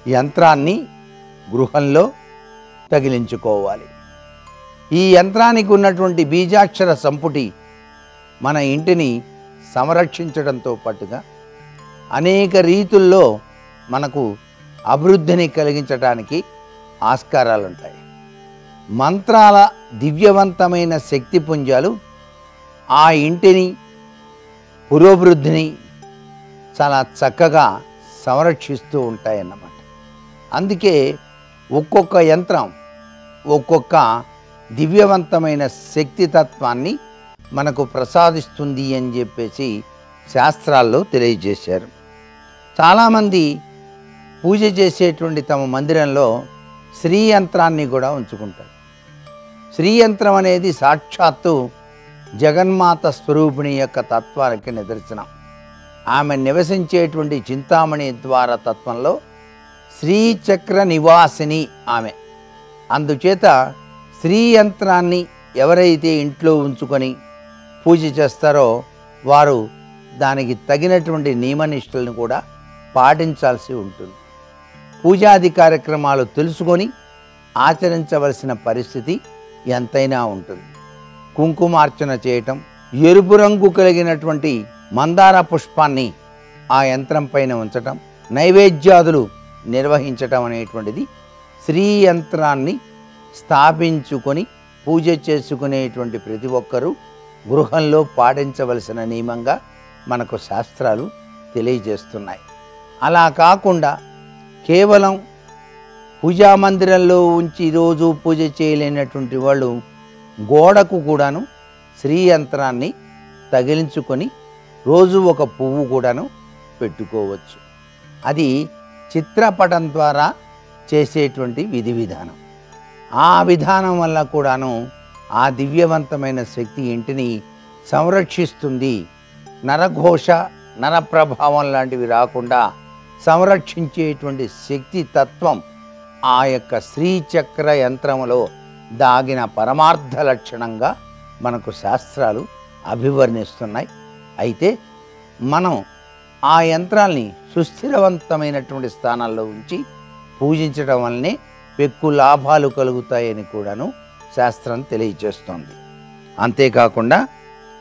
యంత్రాన్ని గృహంలో తగిలించుకోవాలి. ఈ యంత్రానికి ఉన్నటువంటి బీజాక్షర సంపుటి మన ఇంటిని సంరక్షించడంతో పాటుగా అనేక రీతుల్లో మనకు అభివృద్ధిని కలిగించడానికి ఆస్కారాలు ఉంటాయి. మంత్రాల దివ్యవంతమైన శక్తి పుంజాలు ఆ ఇంటిని పురోభివృద్ధిని చాలా చక్కగా సంరక్షిస్తూ ఉంటాయన్నమాట. అందుకే ఒక్కొక్క యంత్రం ఒక్కొక్క దివ్యవంతమైన శక్తితత్వాన్ని మనకు ప్రసాదిస్తుంది అని చెప్పేసి శాస్త్రాల్లో తెలియజేశారు. చాలామంది పూజ చేసేటువంటి తమ మందిరంలో శ్రీయంత్రాన్ని కూడా ఉంచుకుంటారు. శ్రీయంత్రం అనేది సాక్షాత్తు జగన్మాత స్వరూపిణి యొక్క తత్వానికి నిదర్శనం. ఆమె నివసించేటువంటి చింతామణి ద్వార తత్వంలో శ్రీచక్ర నివాసిని ఆమె. అందుచేత శ్రీయంత్రాన్ని ఎవరైతే ఇంట్లో ఉంచుకొని పూజ చేస్తారో వారు దానికి తగినటువంటి నియమనిష్టలను కూడా పాటించాల్సి ఉంటుంది. పూజాది కార్యక్రమాలు తెలుసుకొని ఆచరించవలసిన పరిస్థితి ఎంతైనా ఉంటుంది. కుంకుమార్చన చేయటం, ఎరుపు రంగు కలిగినటువంటి మందార పుష్పాన్ని ఆ యంత్రం పైన ఉంచటం, నైవేద్యాదులు నిర్వహించటం అనేటువంటిది శ్రీయంత్రాన్ని స్థాపించుకొని పూజ చేసుకునేటువంటి ప్రతి ఒక్కరూ గృహంలో పాటించవలసిన నియమంగా మనకు శాస్త్రాలు తెలియజేస్తున్నాయి. అలా కాకుండా కేవలం పూజా మందిరంలో ఉంచి రోజు పూజ చేయలేనటువంటి వాళ్ళు గోడకు కూడాను శ్రీయంత్రాన్ని తగిలించుకొని రోజు ఒక పువ్వు కూడాను పెట్టుకోవచ్చు. అది చిత్రపటం ద్వారా చేసేటువంటి విధి విధానం. ఆ విధానం వల్ల కూడాను ఆ దివ్యవంతమైన శక్తి ఇంటిని సంరక్షిస్తుంది. నరఘోష, నరప్రభావం లాంటివి రాకుండా సంరక్షించేటువంటి శక్తి తత్వం ఆ యొక్క శ్రీచక్ర యంత్రములో దాగిన పరమార్థ లక్షణంగా మనకు శాస్త్రాలు అభివర్ణిస్తున్నాయి. అయితే మనం ఆ యంత్రాల్ని సుస్థిరవంతమైనటువంటి స్థానాల్లో ఉంచి పూజించడం వల్లనే పెక్కు లాభాలు కలుగుతాయని కూడాను శాస్త్రం తెలియజేస్తోంది. అంతేకాకుండా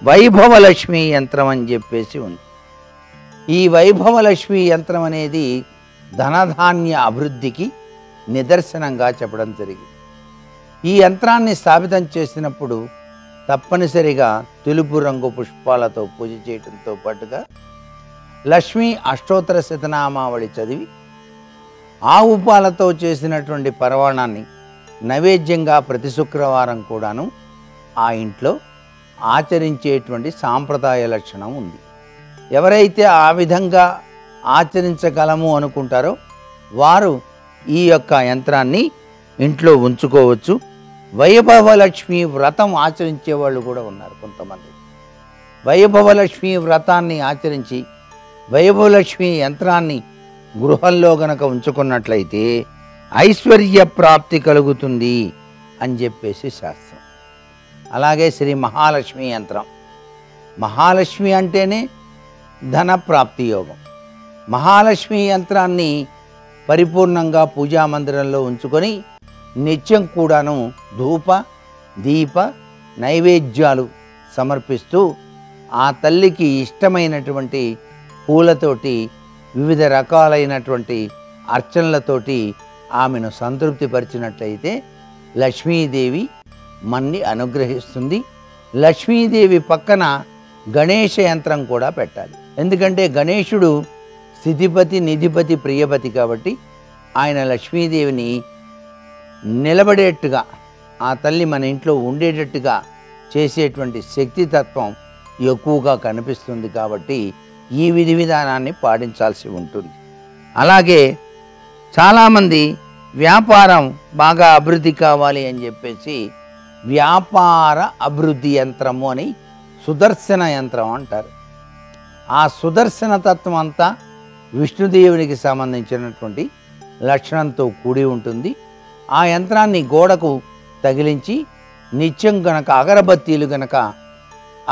వైభవలక్ష్మి యంత్రం అని చెప్పేసి ఉంది. ఈ వైభవలక్ష్మి యంత్రం అనేది ధనధాన్య అభివృద్ధికి నిదర్శనంగా చెప్పడం జరిగింది. ఈ యంత్రాన్ని స్థాపితం చేసినప్పుడు తప్పనిసరిగా తెలుపు రంగు పుష్పాలతో పూజ చేయడంతో పాటుగా లక్ష్మీ అష్టోత్తర శతనామావళి చదివి ఆవు పాలతో చేసినటువంటి పరవాణాన్ని నైవేద్యంగా ప్రతి శుక్రవారం కూడాను ఆ ఇంట్లో ఆచరించేటువంటి సాంప్రదాయ లక్షణం ఉంది. ఎవరైతే ఆ విధంగా ఆచరించగలము అనుకుంటారో వారు ఈ యొక్క యంత్రాన్ని ఇంట్లో ఉంచుకోవచ్చు. వైభవలక్ష్మి వ్రతం ఆచరించే వాళ్ళు కూడా ఉన్నారు కొంతమంది. వైభవలక్ష్మి వ్రతాన్ని ఆచరించి వైభవలక్ష్మి యంత్రాన్ని గృహంలో గనక ఉంచుకున్నట్లయితే ఐశ్వర్య ప్రాప్తి కలుగుతుంది అని చెప్పేసి శాస్త్రం. అలాగే శ్రీ మహాలక్ష్మి యంత్రం. మహాలక్ష్మి అంటేనే ధన ప్రాప్తి యోగం. మహాలక్ష్మి యంత్రాన్ని పరిపూర్ణంగా పూజా మందిరంలో ఉంచుకొని నిత్యం కూడాను ధూప దీప నైవేద్యాలు సమర్పిస్తూ ఆ తల్లికి ఇష్టమైనటువంటి పూలతోటి వివిధ రకాలైనటువంటి అర్చనలతోటి ఆమెను సంతృప్తిపరిచినట్లయితే లక్ష్మీదేవి మన్ని అనుగ్రహిస్తుంది. లక్ష్మీదేవి పక్కన గణేష యంత్రం కూడా పెట్టాలి. ఎందుకంటే గణేశుడు స్థితిపతి, నిధిపతి, ప్రియపతి కాబట్టి ఆయన లక్ష్మీదేవిని నిలబడేట్టుగా ఆ తల్లి మన ఇంట్లో ఉండేటట్టుగా చేసేటువంటి శక్తితత్వం ఎక్కువగా కనిపిస్తుంది. కాబట్టి ఈ విధి విధానాన్ని పాటించాల్సి ఉంటుంది. అలాగే చాలామంది వ్యాపారం బాగా అభివృద్ధి కావాలి అని చెప్పేసి వ్యాపార అభివృద్ధి యంత్రము అని సుదర్శన యంత్రం అంటారు. ఆ సుదర్శన తత్వం అంతా విష్ణుదేవునికి సంబంధించినటువంటి లక్షణంతో కూడి ఉంటుంది. ఆ యంత్రాన్ని గోడకు తగిలించి నిత్యం గనక అగరబత్తీలు గనక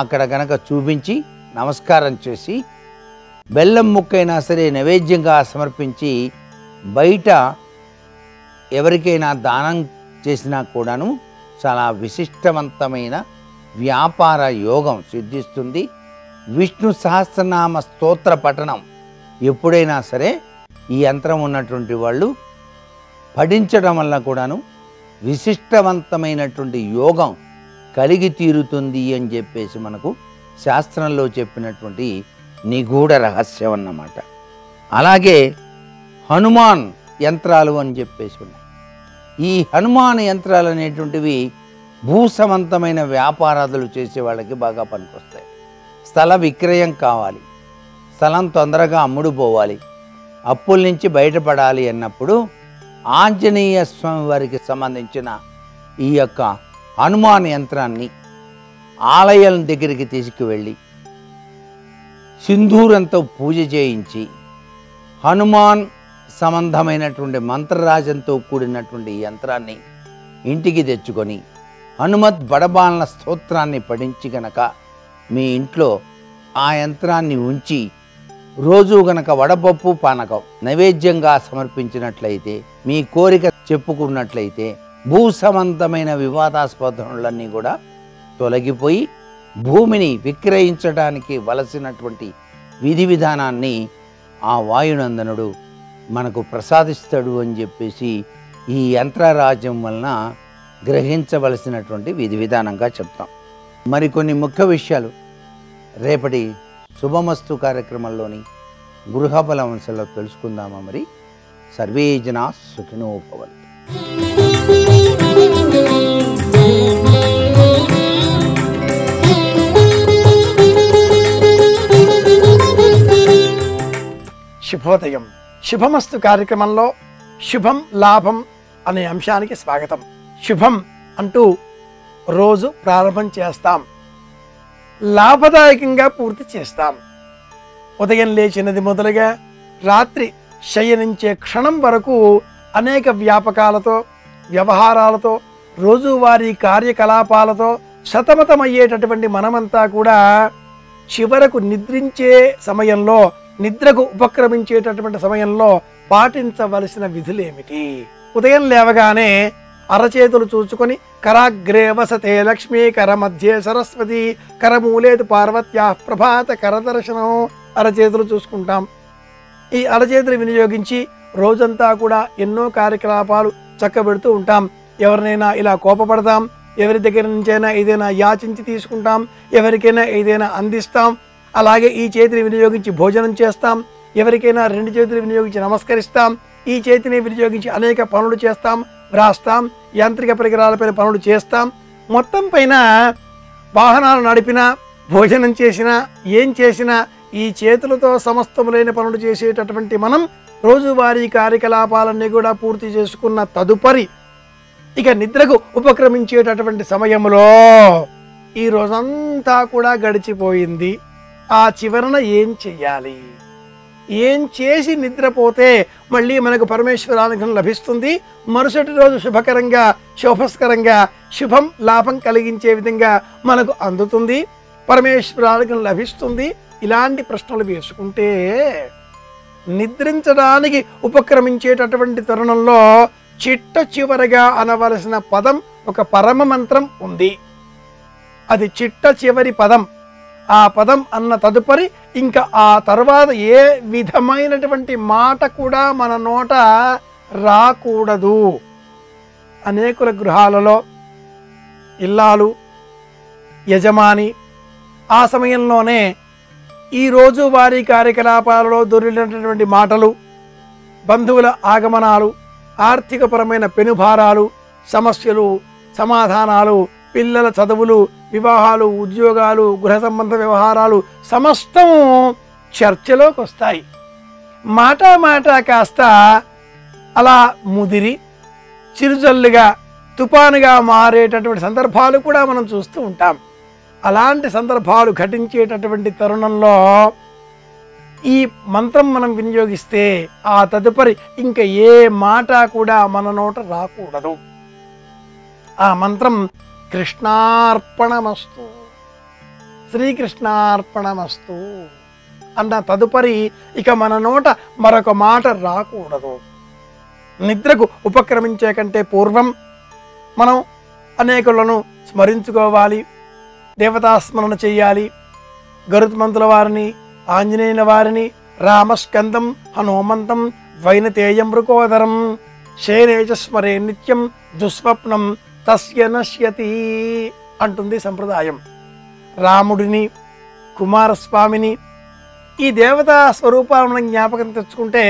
అక్కడ గనక చూపించి నమస్కారం చేసి బెల్లం ముక్కైనా సరే నైవేద్యంగా సమర్పించి బయట ఎవరికైనా దానం చేసినా కూడాను చాలా విశిష్టవంతమైన వ్యాపార యోగం సిద్ధిస్తుంది. విష్ణు సహస్రనామ స్తోత్ర పఠనం ఎప్పుడైనా సరే ఈ యంత్రం ఉన్నటువంటి వాళ్ళు పఠించడం వల్ల కూడాను విశిష్టవంతమైనటువంటి యోగం కలిగి తీరుతుంది అని చెప్పేసి మనకు శాస్త్రంలో చెప్పినటువంటి నిగూఢ రహస్యం అన్నమాట. అలాగే హనుమాన్ యంత్రాలు అని చెప్పేసి ఉన్నాయి. ఈ హనుమాన్ యంత్రాలు అనేటువంటివి భూసమంతమైన వ్యాపారాదులు చేసే వాళ్ళకి బాగా పనికొస్తాయి. స్థల విక్రయం కావాలి, స్థలం తొందరగా అమ్ముడుపోవాలి, అప్పుల నుంచి బయటపడాలి అన్నప్పుడు ఆంజనేయ స్వామి వారికి సంబంధించిన ఈ యొక్క హనుమాన్ యంత్రాన్ని ఆలయం దగ్గరికి తీసుకువెళ్ళి సింధూరంతో పూజ చేయించి హనుమాన్ సంబంధమైనటువంటి మంత్రరాజంతో కూడినటువంటి యంత్రాన్ని ఇంటికి తెచ్చుకొని హనుమత్ బడబాలన స్తోత్రాన్ని పఠించి గనక మీ ఇంట్లో ఆ యంత్రాన్ని ఉంచి రోజు గనక వడపప్పు పానకం నైవేద్యంగా సమర్పించినట్లయితే మీ కోరిక చెప్పుకున్నట్లయితే భూసమంతమైన వివాదాస్పదములన్నీ కూడా తొలగిపోయి భూమిని విక్రయించడానికి వలసినటువంటి విధి విధానాన్ని ఆ వాయునందనుడు మనకు ప్రసాదిస్తాడు అని చెప్పేసి ఈ యంత్రరాజ్యం వలన గ్రహించవలసినటువంటి విధి విధానంగా చెప్తాం. మరికొన్ని ముఖ్య విషయాలు రేపటి శుభమస్తు కార్యక్రమంలోని గృహబల అంశంలో తెలుసుకుందామా? మరి సర్వే జనా సుఖినో భవంతు. శుభోదయం. శుభమస్తు కార్యక్రమంలో శుభం లాభం అనే అంశానికి స్వాగతం. శుభం అంటూ రోజు ప్రారంభం చేస్తాం, లాభదాయకంగా పూర్తి చేస్తాం. ఉదయం లేచినది మొదలుగా రాత్రి శయనించే క్షణం వరకు అనేక వ్యాపకాలతో, వ్యవహారాలతో, రోజువారీ కార్యకలాపాలతో సతమతమయ్యేటటువంటి మనమంతా కూడా చివరకు నిద్రించే సమయంలో, నిద్రకు ఉపక్రమించేటటువంటి సమయంలో పాటించవలసిన విధులేమిటి? ఉదయం లేవగానే అరచేతులు చూసుకొని కరాగ్రే వసతే లక్ష్మీ, కర మధ్యే సరస్వతి, కరమూలేతు పార్వత్యా ప్రభాత కరదర్శనం. అరచేతులు చూసుకుంటాం. ఈ అరచేతులు వినియోగించి రోజంతా కూడా ఎన్నో కార్యకలాపాలు చక్కబెడుతూ ఉంటాం. ఎవరినైనా ఇలా కోపపడతాం, ఎవరి దగ్గర నుంచైనా ఏదైనా యాచించి తీసుకుంటాం, ఎవరికైనా ఏదైనా అందిస్తాం. అలాగే ఈ చేతిని వినియోగించి భోజనం చేస్తాం, ఎవరికైనా రెండు చేతులు వినియోగించి నమస్కరిస్తాం, ఈ చేతిని వినియోగించి అనేక పనులు చేస్తాం, వ్రాస్తాం, యాంత్రిక పరికరాలపైన పనులు చేస్తాం. మొత్తం పైన వాహనాలు నడిపినా, భోజనం చేసినా, ఏం చేసినా ఈ చేతులతో సమస్తములైన పనులు చేసేటటువంటి మనం రోజువారీ కార్యకలాపాలన్నీ కూడా పూర్తి చేసుకున్న తదుపరి ఇక నిద్రకు ఉపక్రమించేటటువంటి సమయంలో ఈ రోజంతా కూడా గడిచిపోయింది. ఆ చివరన ఏం చెయ్యాలి? ఏం చేసి నిద్రపోతే మళ్ళీ మనకు పరమేశ్వరానుగ్రహం లభిస్తుంది, మరుసటి రోజు శుభకరంగా, శోభస్కరంగా, శుభం లాభం కలిగించే విధంగా మనకు అందుతుంది, పరమేశ్వరానుగ్రహం లభిస్తుంది? ఇలాంటి ప్రశ్నలు వేసుకుంటే నిద్రించడానికి ఉపక్రమించేటటువంటి తరుణంలో చిట్ట చివరగా అనవలసిన పదం ఒక పరమ మంత్రం ఉంది. అది చిట్ట చివరి పదం. ఆ పదం అన్న తదుపరి ఇంకా ఆ తర్వాత ఏ విధమైనటువంటి మాట కూడా మన నోట రాకూడదు. అనేకుల గృహాలలో ఇల్లాలు, యజమాని ఆ సమయంలోనే ఈ రోజువారీ కార్యకలాపాలలో దొరికినటువంటి మాటలు, బంధువుల ఆగమనాలు, ఆర్థికపరమైన పెనుభారాలు, సమస్యలు, సమాధానాలు, పిల్లల చదువులు, వివాహాలు, ఉద్యోగాలు, గృహ సంబంధ వ్యవహారాలు సమస్తము చర్చలోకి వస్తాయి. మాట కాస్త అలా ముదిరి చిరుజల్లుగా తుఫానుగా మారేటటువంటి సందర్భాలు కూడా మనం చూస్తూ ఉంటాం. అలాంటి సందర్భాలు ఘటించేటటువంటి తరుణంలో ఈ మంత్రం మనం వినియోగిస్తే ఆ తదుపరి ఇంకా ఏ మాట కూడా మన నోట రాకూడదు. ఆ మంత్రం కృష్ణార్పణమస్తు, శ్రీకృష్ణార్పణమస్తు అన్న తదుపరి ఇక మన నోట మరొక మాట రాకూడదు. నిద్రకు ఉపక్రమించే కంటే పూర్వం మనం అనేకులను స్మరించుకోవాలి, దేవతాస్మరణ చెయ్యాలి. గరుత్మంతుల వారిని, ఆంజనేయుల వారిని, రామస్కందం, హనుమంతం, వైనతేయం మృకోదరం శేనేచ స్మరే నిత్యం దుస్వప్నం తస్య నశ్యతి అంటుంది సంప్రదాయం. రాముడిని, కుమారస్వామిని, ఈ దేవతా స్వరూపాలను జ్ఞాపకం తెచ్చుకుంటే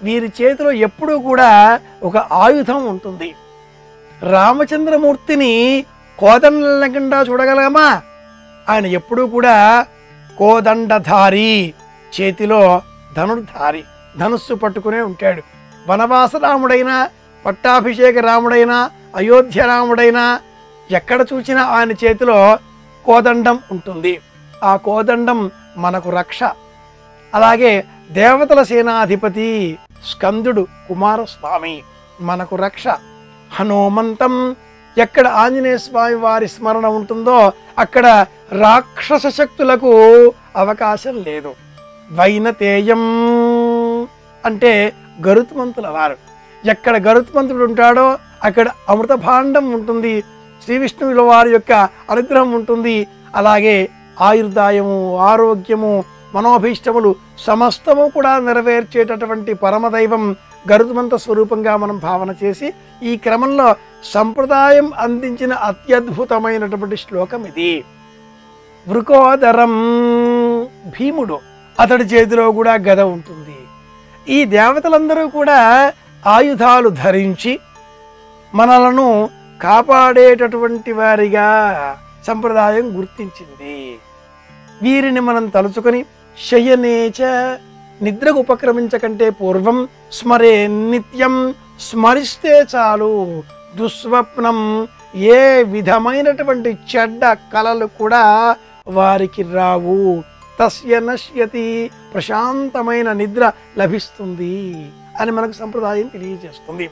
వీరి చేతిలో ఎప్పుడూ కూడా ఒక ఆయుధం ఉంటుంది. రామచంద్రమూర్తిని కోదండ లేకుండా చూడగలమా? ఆయన ఎప్పుడూ కూడా కోదండధారి, చేతిలో ధనుర్ధారి, ధనుస్సు పట్టుకునే ఉంటాడు. వనవాస రాముడైనా, పట్టాభిషేక రాముడైనా, అయోధ్య రాముడైనా ఎక్కడ చూసినా ఆయన చేతిలో కోదండం ఉంటుంది. ఆ కోదండం మనకు రక్ష. అలాగే దేవతల సేనాధిపతి స్కందుడు కుమారస్వామి మనకు రక్ష. హనుమంతం, ఎక్కడ ఆంజనేయ స్వామి వారి స్మరణ ఉంటుందో అక్కడ రాక్షస శక్తులకు అవకాశం లేదు. వైనతేయం అంటే గరుత్మంతుల వారు, ఎక్కడ గరుత్మంతుడు ఉంటాడో అక్కడ అమృత భాండం ఉంటుంది, శ్రీ విష్ణువుల వారి యొక్క అనుగ్రహం ఉంటుంది. అలాగే ఆయుర్దాయము, ఆరోగ్యము, మనోభీష్టములు సమస్తము కూడా నెరవేర్చేటటువంటి పరమదైవం గరుత్మంత స్వరూపంగా మనం భావన చేసి ఈ క్రమంలో సంప్రదాయం అందించిన అత్యద్భుతమైనటువంటి శ్లోకం ఇది. వృకోదరం, భీముడు, అతడి చేతిలో కూడా గద ఉంటుంది. ఈ దేవతలందరూ కూడా ఆయుధాలు ధరించి మనలను కాపాడేటటువంటి వారిగా సంప్రదాయం గుర్తించింది. వీరిని మనం తలుచుకొని శయనేచ, నిద్రకు ఉపక్రమించకంటే పూర్వం స్మరే నిత్యం, స్మరిస్తే చాలు దుస్వప్నం, ఏ విధమైనటువంటి చెడ్డ కలలు కూడా వారికి రావు. తస్య నశ్యతి, ప్రశాంతమైన నిద్ర లభిస్తుంది అని మనకు సంప్రదాయం తెలియజేస్తుంది.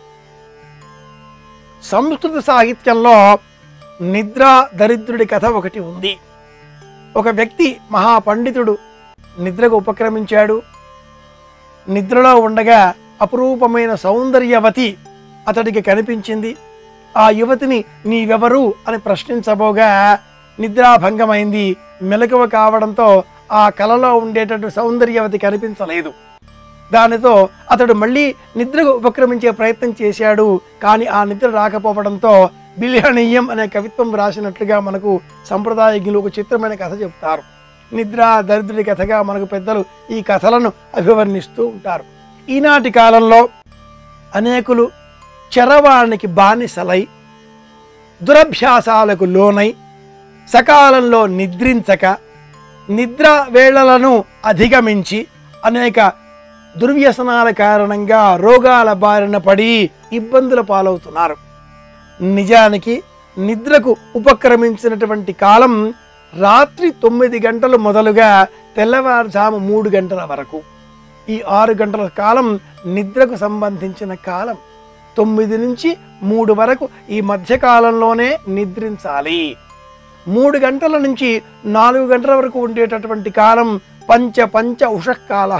సంస్కృత సాహిత్యంలో నిద్రా దరిద్రుడి కథ ఒకటి ఉంది. ఒక వ్యక్తి మహాపండితుడు నిద్రకు ఉపక్రమించాడు. నిద్రలో ఉండగా అపురూపమైన సౌందర్యవతి అతడికి కనిపించింది. ఆ యువతిని నీవెవరు అని ప్రశ్నించబోగా నిద్రాభంగమైంది. మెలకువ కావడంతో ఆ కలలో ఉండేటటువంటి సౌందర్యవతి కనిపించలేదు. దానితో అతడు మళ్ళీ నిద్రకు ఉపక్రమించే ప్రయత్నం చేశాడు. కానీ ఆ నిద్ర రాకపోవడంతో బిల్హణీయం అనే కవిత్వం రాసినట్లుగా మనకు సంప్రదాయజ్ఞులు ఒక చిత్రమైన కథ చెబుతారు. నిద్ర దరిద్రుడి కథగా మనకు పెద్దలు ఈ కథలను అభివర్ణిస్తూ ఉంటారు. ఈనాటి కాలంలో అనేకులు చరవాణికి బానిసలై, దురభ్యాసాలకు లోనై, సకాలంలో నిద్రించక, నిద్ర వేళలను అధిగమించి అనేక దుర్వ్యసనాల కారణంగా రోగాల బారిన పడి ఇబ్బందుల పాలవుతున్నారు. నిజానికి నిద్రకు ఉపక్రమించినటువంటి కాలం రాత్రి 9 గంటలు మొదలుగా తెల్లవారుజాము 3 గంటల వరకు. ఈ 6 గంటల కాలం నిద్రకు సంబంధించిన కాలం. 9 నుంచి 3 వరకు ఈ మధ్యకాలంలోనే నిద్రించాలి. 3 గంటల నుంచి 4 గంటల వరకు ఉండేటటువంటి కాలం పంచ ఉషకాల,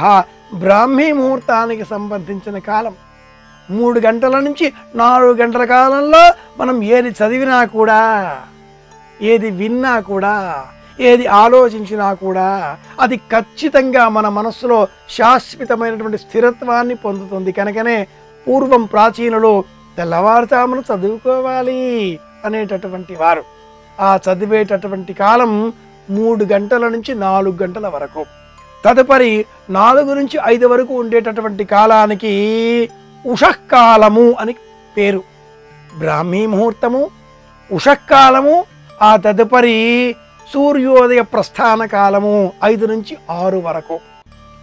బ్రాహ్మీ ముహూర్తానికి సంబంధించిన కాలం. 3 గంటల నుంచి 4 గంటల కాలంలో మనం ఏది చదివినా కూడా, ఏది విన్నా కూడా, ఏది ఆలోచించినా కూడా అది ఖచ్చితంగా మన మనస్సులో శాశ్వతమైనటువంటి స్థిరత్వాన్ని పొందుతుంది. కనుకనే పూర్వం ప్రాచీనులు తెల్లవారుజామున చదువుకోవాలి అనేటటువంటి వారు. ఆ చదివేటటువంటి కాలం 3 గంటల నుంచి 4 గంటల వరకు. తదుపరి 4 నుంచి 5 వరకు ఉండేటటువంటి కాలానికి ఉషకాలము అని పేరు. బ్రాహ్మీ ముహూర్తము, ఉషకాలము, ఆ తదుపరి సూర్యోదయ ప్రస్థాన కాలము 5 నుంచి 6 వరకు.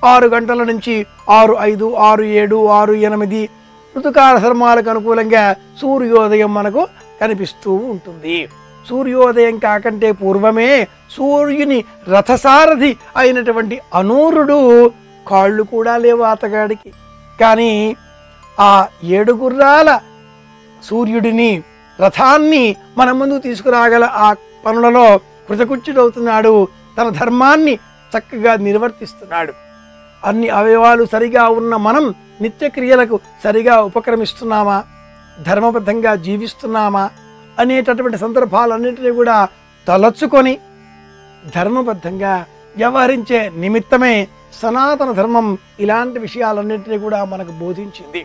6 గంటల నుంచి 6:05, 6:07, 6:08 ఋతుకాల ధర్మాలకు అనుకూలంగా సూర్యోదయం మనకు కనిపిస్తూ ఉంటుంది. సూర్యోదయం కాకంటే పూర్వమే సూర్యుని రథసారథి అయినటువంటి అనూరుడు కాళ్ళు కూడా లేవు అతగాడికి. కానీ ఆ 7 గుర్రాల సూర్యుడిని, రథాన్ని మన ముందు తీసుకురాగల ఆ పనులలో కృతకృత్యుడవుతున్నాడు. తన ధర్మాన్ని చక్కగా నిర్వర్తిస్తున్నాడు. అన్ని అవయవాలు సరిగా ఉన్న మనం నిత్యక్రియలకు సరిగా ఉపక్రమిస్తున్నామా, ధర్మబద్ధంగా జీవిస్తున్నామా అనేటటువంటి సందర్భాలన్నింటినీ కూడా తలచుకొని ధర్మబద్ధంగా వ్యవహరించే నిమిత్తమే సనాతన ధర్మం ఇలాంటి విషయాలన్నింటినీ కూడా మనకు బోధించింది.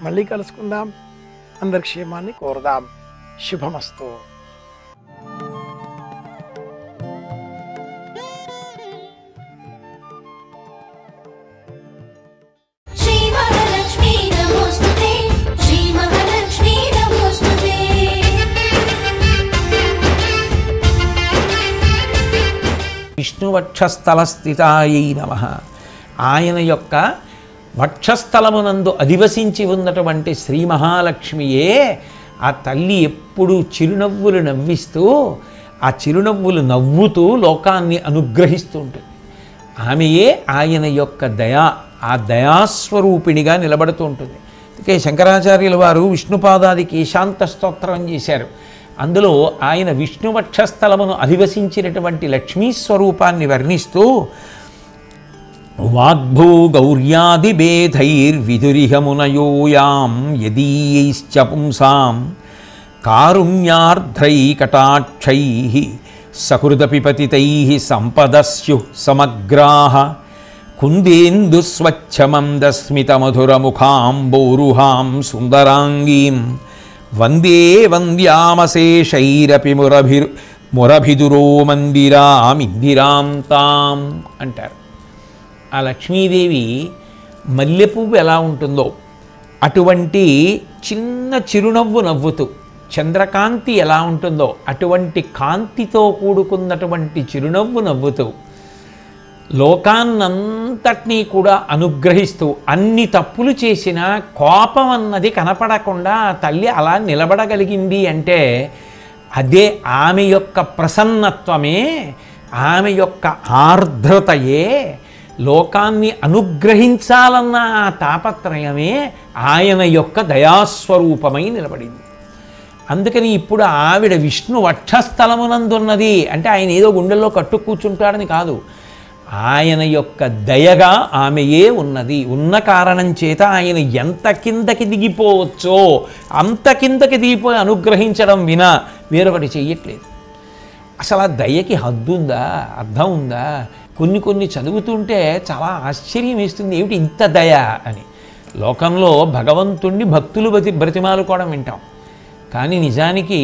మళ్ళీ కలుసుకుందాం. అందరి క్షేమాన్ని కోరదాం. శుభమస్తు. విష్ణువక్షస్థల స్థితాయై నమః. ఆయన యొక్క వక్షస్థలమునందు అధివసించి ఉన్నటువంటి శ్రీ మహాలక్ష్మియే ఆ తల్లి ఎప్పుడూ చిరునవ్వులు నవ్విస్తూ, ఆ చిరునవ్వులు నవ్వుతూ లోకాన్ని అనుగ్రహిస్తూ ఉంటుంది. ఆమెయే ఆయన యొక్క ఆ దయాస్వరూపిణిగా నిలబడుతూ ఉంటుంది. అందుకే శంకరాచార్యుల వారు విష్ణుపాదాదికి శాంత స్తోత్రం చేశారు. అందులో ఆయన విష్ణువక్షస్థలమును అధివసించినటువంటి లక్ష్మీ స్వరూపాన్ని వర్ణిస్తూ వాగ్భూ గౌర్యాదిభేదైర్విదురిహమునయోయాం యదీయైశ్చ పుంసాం కారుణ్యార్ధ్రై కటాక్షై సకృదపి పతితైః సంపదస్యు సమగ్రాః కుందేందు స్వచ్ఛమందస్మితమధురముఖాంబోరుహాం సుందరాంగీం వందే వంద్యామశేషైరపి మురభిదురో మందిరామిందిరాం తాం అంటారు. ఆ లక్ష్మీదేవి మల్లెపువ్వు ఎలా ఉంటుందో అటువంటి చిన్న చిరునవ్వు నవ్వుతూ, చంద్రకాంతి ఎలా ఉంటుందో అటువంటి కాంతితో కూడుకున్నటువంటి చిరునవ్వు నవ్వుతూ లోకాన్నంతటినీ కూడా అనుగ్రహిస్తూ, అన్ని తప్పులు చేసినా కోపం అన్నది కనపడకుండా ఆ తల్లి అలా నిలబడగలిగింది అంటే అదే ఆమె యొక్క ప్రసన్నత్వమే, ఆమె యొక్క ఆర్ద్రతయే, లోకాన్ని అనుగ్రహించాలన్న ఆ తాపత్రయమే ఆయన యొక్క దయాస్వరూపమై నిలబడింది. అందుకని ఇప్పుడు ఆవిడ విష్ణు వక్షస్థలమునందున్నది అంటే ఆయన ఏదో గుండెల్లో కట్టు కూర్చుంటాడని కాదు, ఆయన యొక్క దయగా ఆమెయే ఉన్నది. ఉన్న కారణం చేత ఆయన ఎంత కిందకి దిగిపోవచ్చో అంత కిందకి దిగిపోయి అనుగ్రహించడం వినా వేరొకటి చెయ్యట్లేదు. అసలు ఆ దయకి హద్దు ఉందా, అర్థం ఉందా? కొన్ని చదువుతుంటే చాలా ఆశ్చర్యం వేస్తుంది, ఏమిటి ఇంత దయ అని. లోకంలో భగవంతుణ్ణి భక్తులు బ్రతిమాలుకోవడం వింటాం, కానీ నిజానికి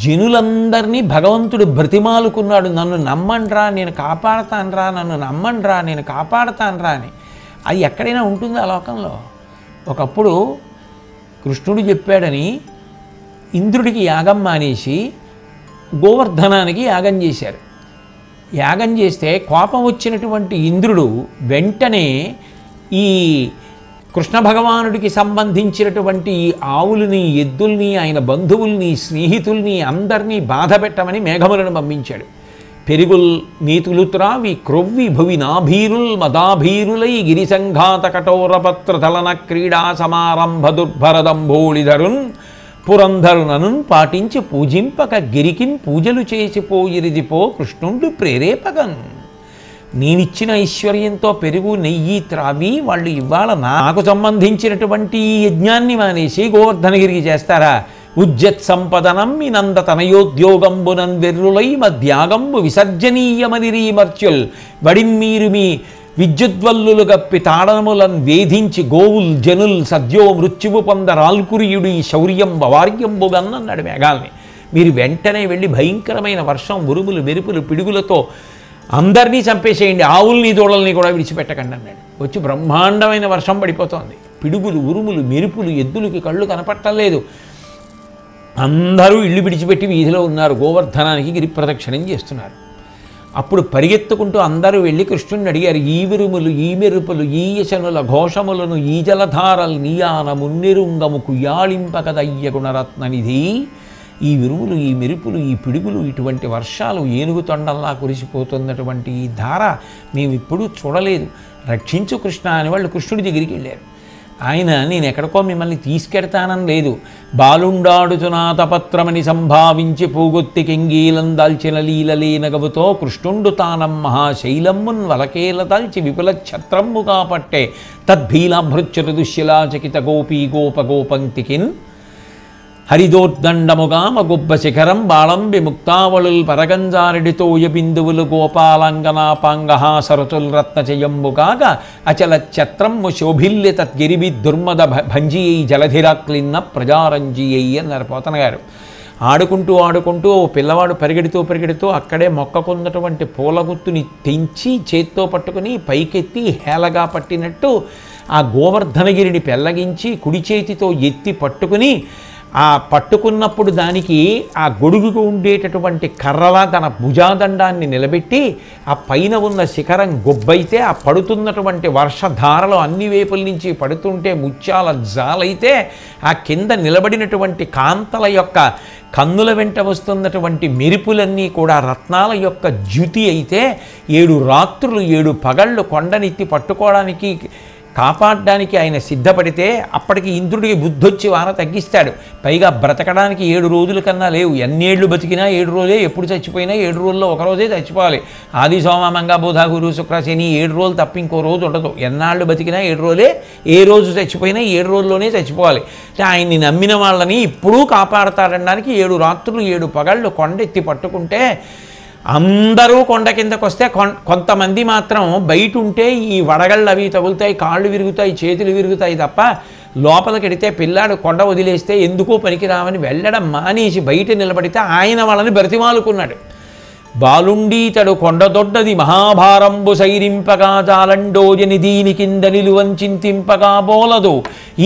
జనులందరినీ భగవంతుడు బ్రతిమాలుకున్నాడు. నన్ను నమ్మండ్రా నేను కాపాడతాన్రా, నన్ను నమ్మండ్రా నేను కాపాడతాన్రా అని. అది ఎక్కడైనా ఉంటుందా ఆ లోకంలో? ఒకప్పుడు కృష్ణుడు చెప్పాడని ఇంద్రుడికి యాగం మానేసి గోవర్ధనానికి యాగం చేశారు. యాగం చేస్తే కోపం వచ్చినటువంటి ఇంద్రుడు వెంటనే ఈ కృష్ణ భగవానుడికి సంబంధించినటువంటి ఆవులని, ఎద్దుల్ని, ఆయన బంధువుల్ని, స్నేహితుల్ని అందరినీ బాధ పెట్టమని మేఘములను పంపించాడు. పెరుగుల్ నీతులు త్రావి క్రొవ్వి భువి నాభీరుల్ మదాభీరులై గిరిసంఘాత కఠోరపత్ర తలన క్రీడా సమారంభ దుర్భరదంభోళిధరున్ పురంధరునను పాటించి పూజింపక గిరికిన్ పూజలు చేసిపోయిరిదిపో కృష్ణుండు ప్రేరేపగన్. నేనిచ్చిన ఐశ్వర్యంతో పెరుగు నెయ్యి త్రావి వాళ్ళు ఇవాళ నాకు సంబంధించినటువంటి ఈ యజ్ఞాన్ని మానేసి గోవర్ధనగిరికి చేస్తారా? ఉజ్జత్ సంపదనం మీ నంద తనయోద్యోగంబునన్ వెర్రులై మధ్యాగంబు విసర్జనీయమనిరీమర్చుల్ వడిన్మీరు మీ విద్యుద్వల్లులు గప్పి తాడనములను వేధించి గోవుల్ జనుల్ సద్యో మృత్యువు పొందరాల్కురియుడు ఈ శౌర్యం వార్యంబుగన్ అన్నాడు మేఘాల్ని. మీరు వెంటనే వెళ్ళి భయంకరమైన వర్షం, ఉరుములు, మెరుపులు, పిడుగులతో అందరినీ చంపేసేయండి, ఆవుల్ని దూడల్ని కూడా విడిచిపెట్టకండి అన్నాడు. వచ్చి బ్రహ్మాండమైన వర్షం పడిపోతోంది. పిడుగులు, ఉరుములు, మెరుపులు, ఎద్దులకి కళ్ళు కనపట్టలేదు. అందరూ ఇళ్ళు విడిచిపెట్టి వీధిలో ఉన్నారు, గోవర్ధనానికి గిరి ప్రదక్షిణం చేస్తున్నారు. అప్పుడు పరిగెత్తుకుంటూ అందరూ వెళ్ళి కృష్ణుడిని అడిగారు, ఈ విరుములు, ఈ మెరుపులు, ఈ యశనుల ఘోషములను, ఈ జలధారలు నీయాన మున్నిరుంగము కుయాళింపకదయ్య గుణరత్ననిధి. ఈ విరుములు, ఈ మెరుపులు, ఈ పిడుగులు, ఇటువంటి వర్షాలు, ఏనుగు తొండల్లా కురిసిపోతున్నటువంటి ఈ ధార మేము ఎప్పుడూ చూడలేదు, రక్షించు కృష్ణ అని వాళ్ళు కృష్ణుడి దగ్గరికి వెళ్ళారు. ఆయన నేను ఎక్కడికో మిమ్మల్ని తీసుకెడతానని లేదు, బాలుండాడుచునా తపత్రమని సంభావించి పూగొత్తి కెంగీలం దాల్చిన లీలలేనగవుతో కృష్ణుండు తానం మహాశైలమ్మున్ వలకేల దాల్చి విపుల ఛత్రమ్ము కాపట్టే తద్భీలాభృత్యుత దుశ్శిలాచకిత గోపీ గోపగోపంక్తికిన్ హరిదోర్దండముగామ గొబ్బ శిఖరం బాళంబి ముక్తావళుల్ పరగంజారెడితోయ బిందువులు గోపాలంగనాపాంగహ సరతుల్ రత్నచయంబుగాగా అచల ఛత్రమ్ము శోభిల్య తద్గిరిబి దుర్మద భంజియై జలధిరాక్లిన్న ప్రజారంజియై అన్నారు పోతన గారు. ఆడుకుంటూ ఆడుకుంటూ ఓ పిల్లవాడు పరిగెడుతూ అక్కడే మొక్కకున్నటువంటి పూలగుత్తుని తెంచి చేత్తో పట్టుకుని పైకెత్తి హేళగా పట్టినట్టు ఆ గోవర్ధనగిరిని పెళ్ళగించి కుడి చేతితో ఎత్తి పట్టుకుని ఆ పట్టుకున్నప్పుడు దానికి ఆ గొడుగుకు ఉండేటటువంటి కర్రలా తన భుజాదండాన్ని నిలబెట్టి ఆ పైన ఉన్న శిఖరం గొబ్బైతే ఆ పడుతున్నటువంటి వర్షధారలు అన్ని వైపుల నుంచి పడుతుంటే ముత్యాల జాలైతే ఆ కింద నిలబడినటువంటి కాంతల యొక్క కన్నుల వెంట వస్తున్నటువంటి మెరుపులన్నీ కూడా రత్నాల యొక్క జ్యుతి అయితే 7 రాత్రులు 7 పగళ్ళు కొండనెత్తి పట్టుకోవడానికి కాపాడడానికి ఆయన సిద్ధపడితే అప్పటికి ఇంద్రుడికి బుద్ధొచ్చి వాన తగ్గిస్తాడు. పైగా బ్రతకడానికి 7 రోజుల కన్నా లేవు, ఎన్నేళ్ళు బతికినా 7 రోజే, ఎప్పుడు చచ్చిపోయినా 7 రోజుల్లో ఒక రోజే చచ్చిపోవాలి. ఆది సోమ మంగ బుధ గురు శుక్ర శని 7 రోజులు తప్ప ఇంకో రోజు ఉండదు. ఎన్నాళ్ళు బతికినా 7 రోజులే, ఏ రోజు చచ్చిపోయినా 7 రోజుల్లోనే చచ్చిపోవాలి. ఆయన్ని నమ్మిన వాళ్ళని ఇప్పుడూ కాపాడతాడనడానికి 7 రాత్రులు 7 పగళ్ళు కొండెత్తి పట్టుకుంటే అందరూ కొండ కిందకు వస్తే కొంతమంది మాత్రం బయట ఉంటే ఈ వడగళ్ళు అవి తగులుతాయి, కాళ్ళు విరుగుతాయి, చేతులు విరుగుతాయి తప్ప లోపలికి వెడితే పిల్లాడు కొండ వదిలేస్తే ఎందుకో పనికిరామని వెళ్ళడం మానేసి బయట నిలబడితే ఆయన వాళ్ళని బ్రతిమాలుకున్నాడు. బాలుండీతడు కొండదొడ్డది మహాభారంబు సైరింపగా జాలండోజని దీని కింద నిలువంచింతింపగా బోలదు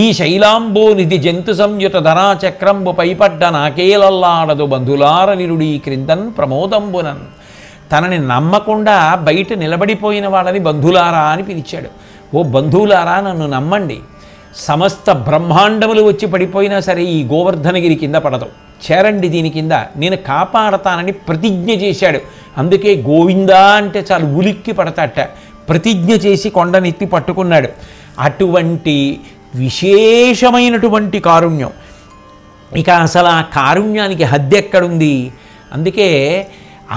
ఈ శైలాంబో నిధి జంతు సంయుత ధరాచక్రంబు పైపడ్డ నాకేలల్లాడదు బంధులార నిరుడీ క్రిందన్ ప్రమోదంబునన్. తనని నమ్మకుండా బయట నిలబడిపోయిన వాళ్ళని బంధులారా అని పిలిచాడు. ఓ బంధువులారా, నన్ను నమ్మండి, సమస్త బ్రహ్మాండములు వచ్చి పడిపోయినా సరే ఈ గోవర్ధనగిరి కింద పడదు, చేరండి దీని కింద, నేను కాపాడతానని ప్రతిజ్ఞ చేశాడు. అందుకే గోవిందా అంటే చాలు ఉలిక్కి పడతాట. ప్రతిజ్ఞ చేసి కొండనెత్తి పట్టుకున్నాడు. అటువంటి విశేషమైనటువంటి కారుణ్యం. ఇక అసలు ఆ కారుణ్యానికి హద్దు ఎక్కడుంది? అందుకే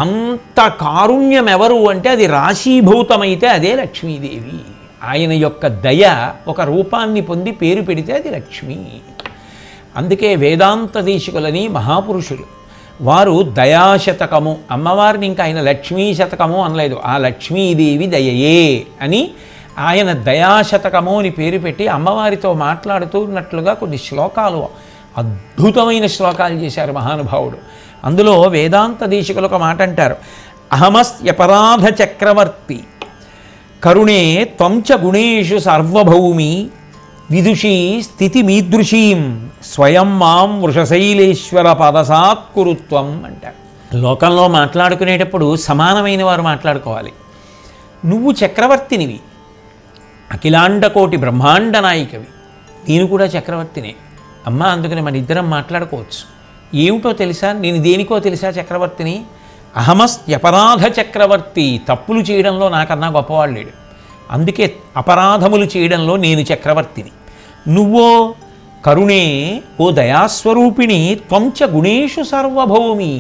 అంత కారుణ్యం ఎవరు అంటే అది రాశీభూతమైతే అదే లక్ష్మీదేవి. ఆయన యొక్క దయ ఒక రూపాన్ని పొంది పేరు పెడితే అది లక్ష్మి. అందుకే వేదాంత దేశికులని మహాపురుషులు వారు దయాశతకము, అమ్మవారిని ఇంకా ఆయన లక్ష్మీ శతకము అనలేదు, ఆ లక్ష్మీదేవి దయయే అని ఆయన దయాశతకము అని పేరు పెట్టి అమ్మవారితో మాట్లాడుతున్నట్లుగా కొన్ని శ్లోకాలు, అద్భుతమైన శ్లోకాలు చేశారు మహానుభావుడు. అందులో వేదాంత దేశికులు ఒక మాట అంటారు, అహమస్యపరాధ చక్రవర్తి కరుణే త్వంచ గుణేషు సార్వభౌమి విదుషీ స్థితిమీదృశీం స్వయం మాం వృషశైలేశ్వర పదసాత్కురుత్వం అంటారు. లోకంలో మాట్లాడుకునేటప్పుడు సమానమైన వారు మాట్లాడుకోవాలి. నువ్వు చక్రవర్తినివి, అఖిలాండకోటి బ్రహ్మాండ నాయికవి, నేను కూడా చక్రవర్తినే అమ్మా, అందుకని మన ఇద్దరం మాట్లాడుకోవచ్చు. ఏమిటో తెలుసా, నేను దేనికో తెలుసా చక్రవర్తిని? అహమస్యపరాధ చక్రవర్తి, తప్పులు చేయడంలో నాకన్నా గొప్పవాడు లేడు, అందుకే అపరాధములు చేయడంలో నేను చక్రవర్తిని. నువ్వో కరుణే, ఓ దయాస్వరూపిణి, త్వంచ గుణేషు సార్వభౌమి,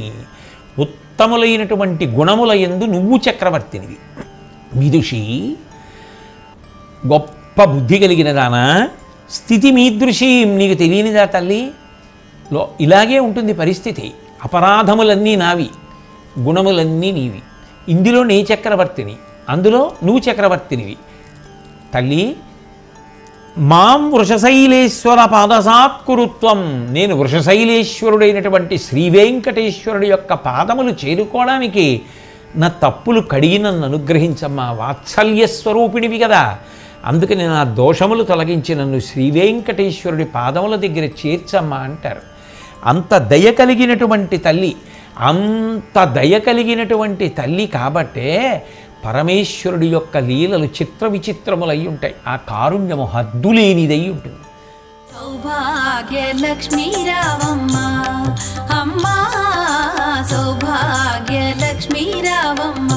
ఉత్తములైనటువంటి గుణముల యందు నువ్వు చక్రవర్తినివి. విదుషి, గొప్ప బుద్ధి కలిగిన దానా, స్థితి మీదృశీం, నీకు తెలియనిదా తల్లి? ఇలాగే ఉంటుంది పరిస్థితి. అపరాధములన్నీ నావి, గుణములన్నీ నీవి. ఇందులో నీ చక్రవర్తిని, అందులో నువ్వు చక్రవర్తినివి. తల్లి, మాం వృషశైలేశ్వర పాదసాత్కురుత్వం, నేను వృషశైలేశ్వరుడైనటువంటి శ్రీవేంకటేశ్వరుడి యొక్క పాదములు చేరుకోవడానికి నా తప్పులు కడిగి నన్ను అనుగ్రహించమ్మా. వాత్సల్యస్వరూపిణివి కదా, అందుకని నా దోషములు తొలగించి నన్ను శ్రీవేంకటేశ్వరుడి పాదముల దగ్గర చేర్చమ్మా అంటారు. అంత దయ కలిగినటువంటి తల్లి, అంత దయ కలిగినటువంటి తల్లి కాబట్టే పరమేశ్వరుడి యొక్క లీలలు చిత్ర విచిత్రములై ఉంటాయి. ఆ కారుణ్యము హద్దులేనిదై ఉంటుంది. సౌభాగ్య లక్ష్మీ రావమ్మ అమ్మా, సౌభాగ్య లక్ష్మీ రావమ్మ.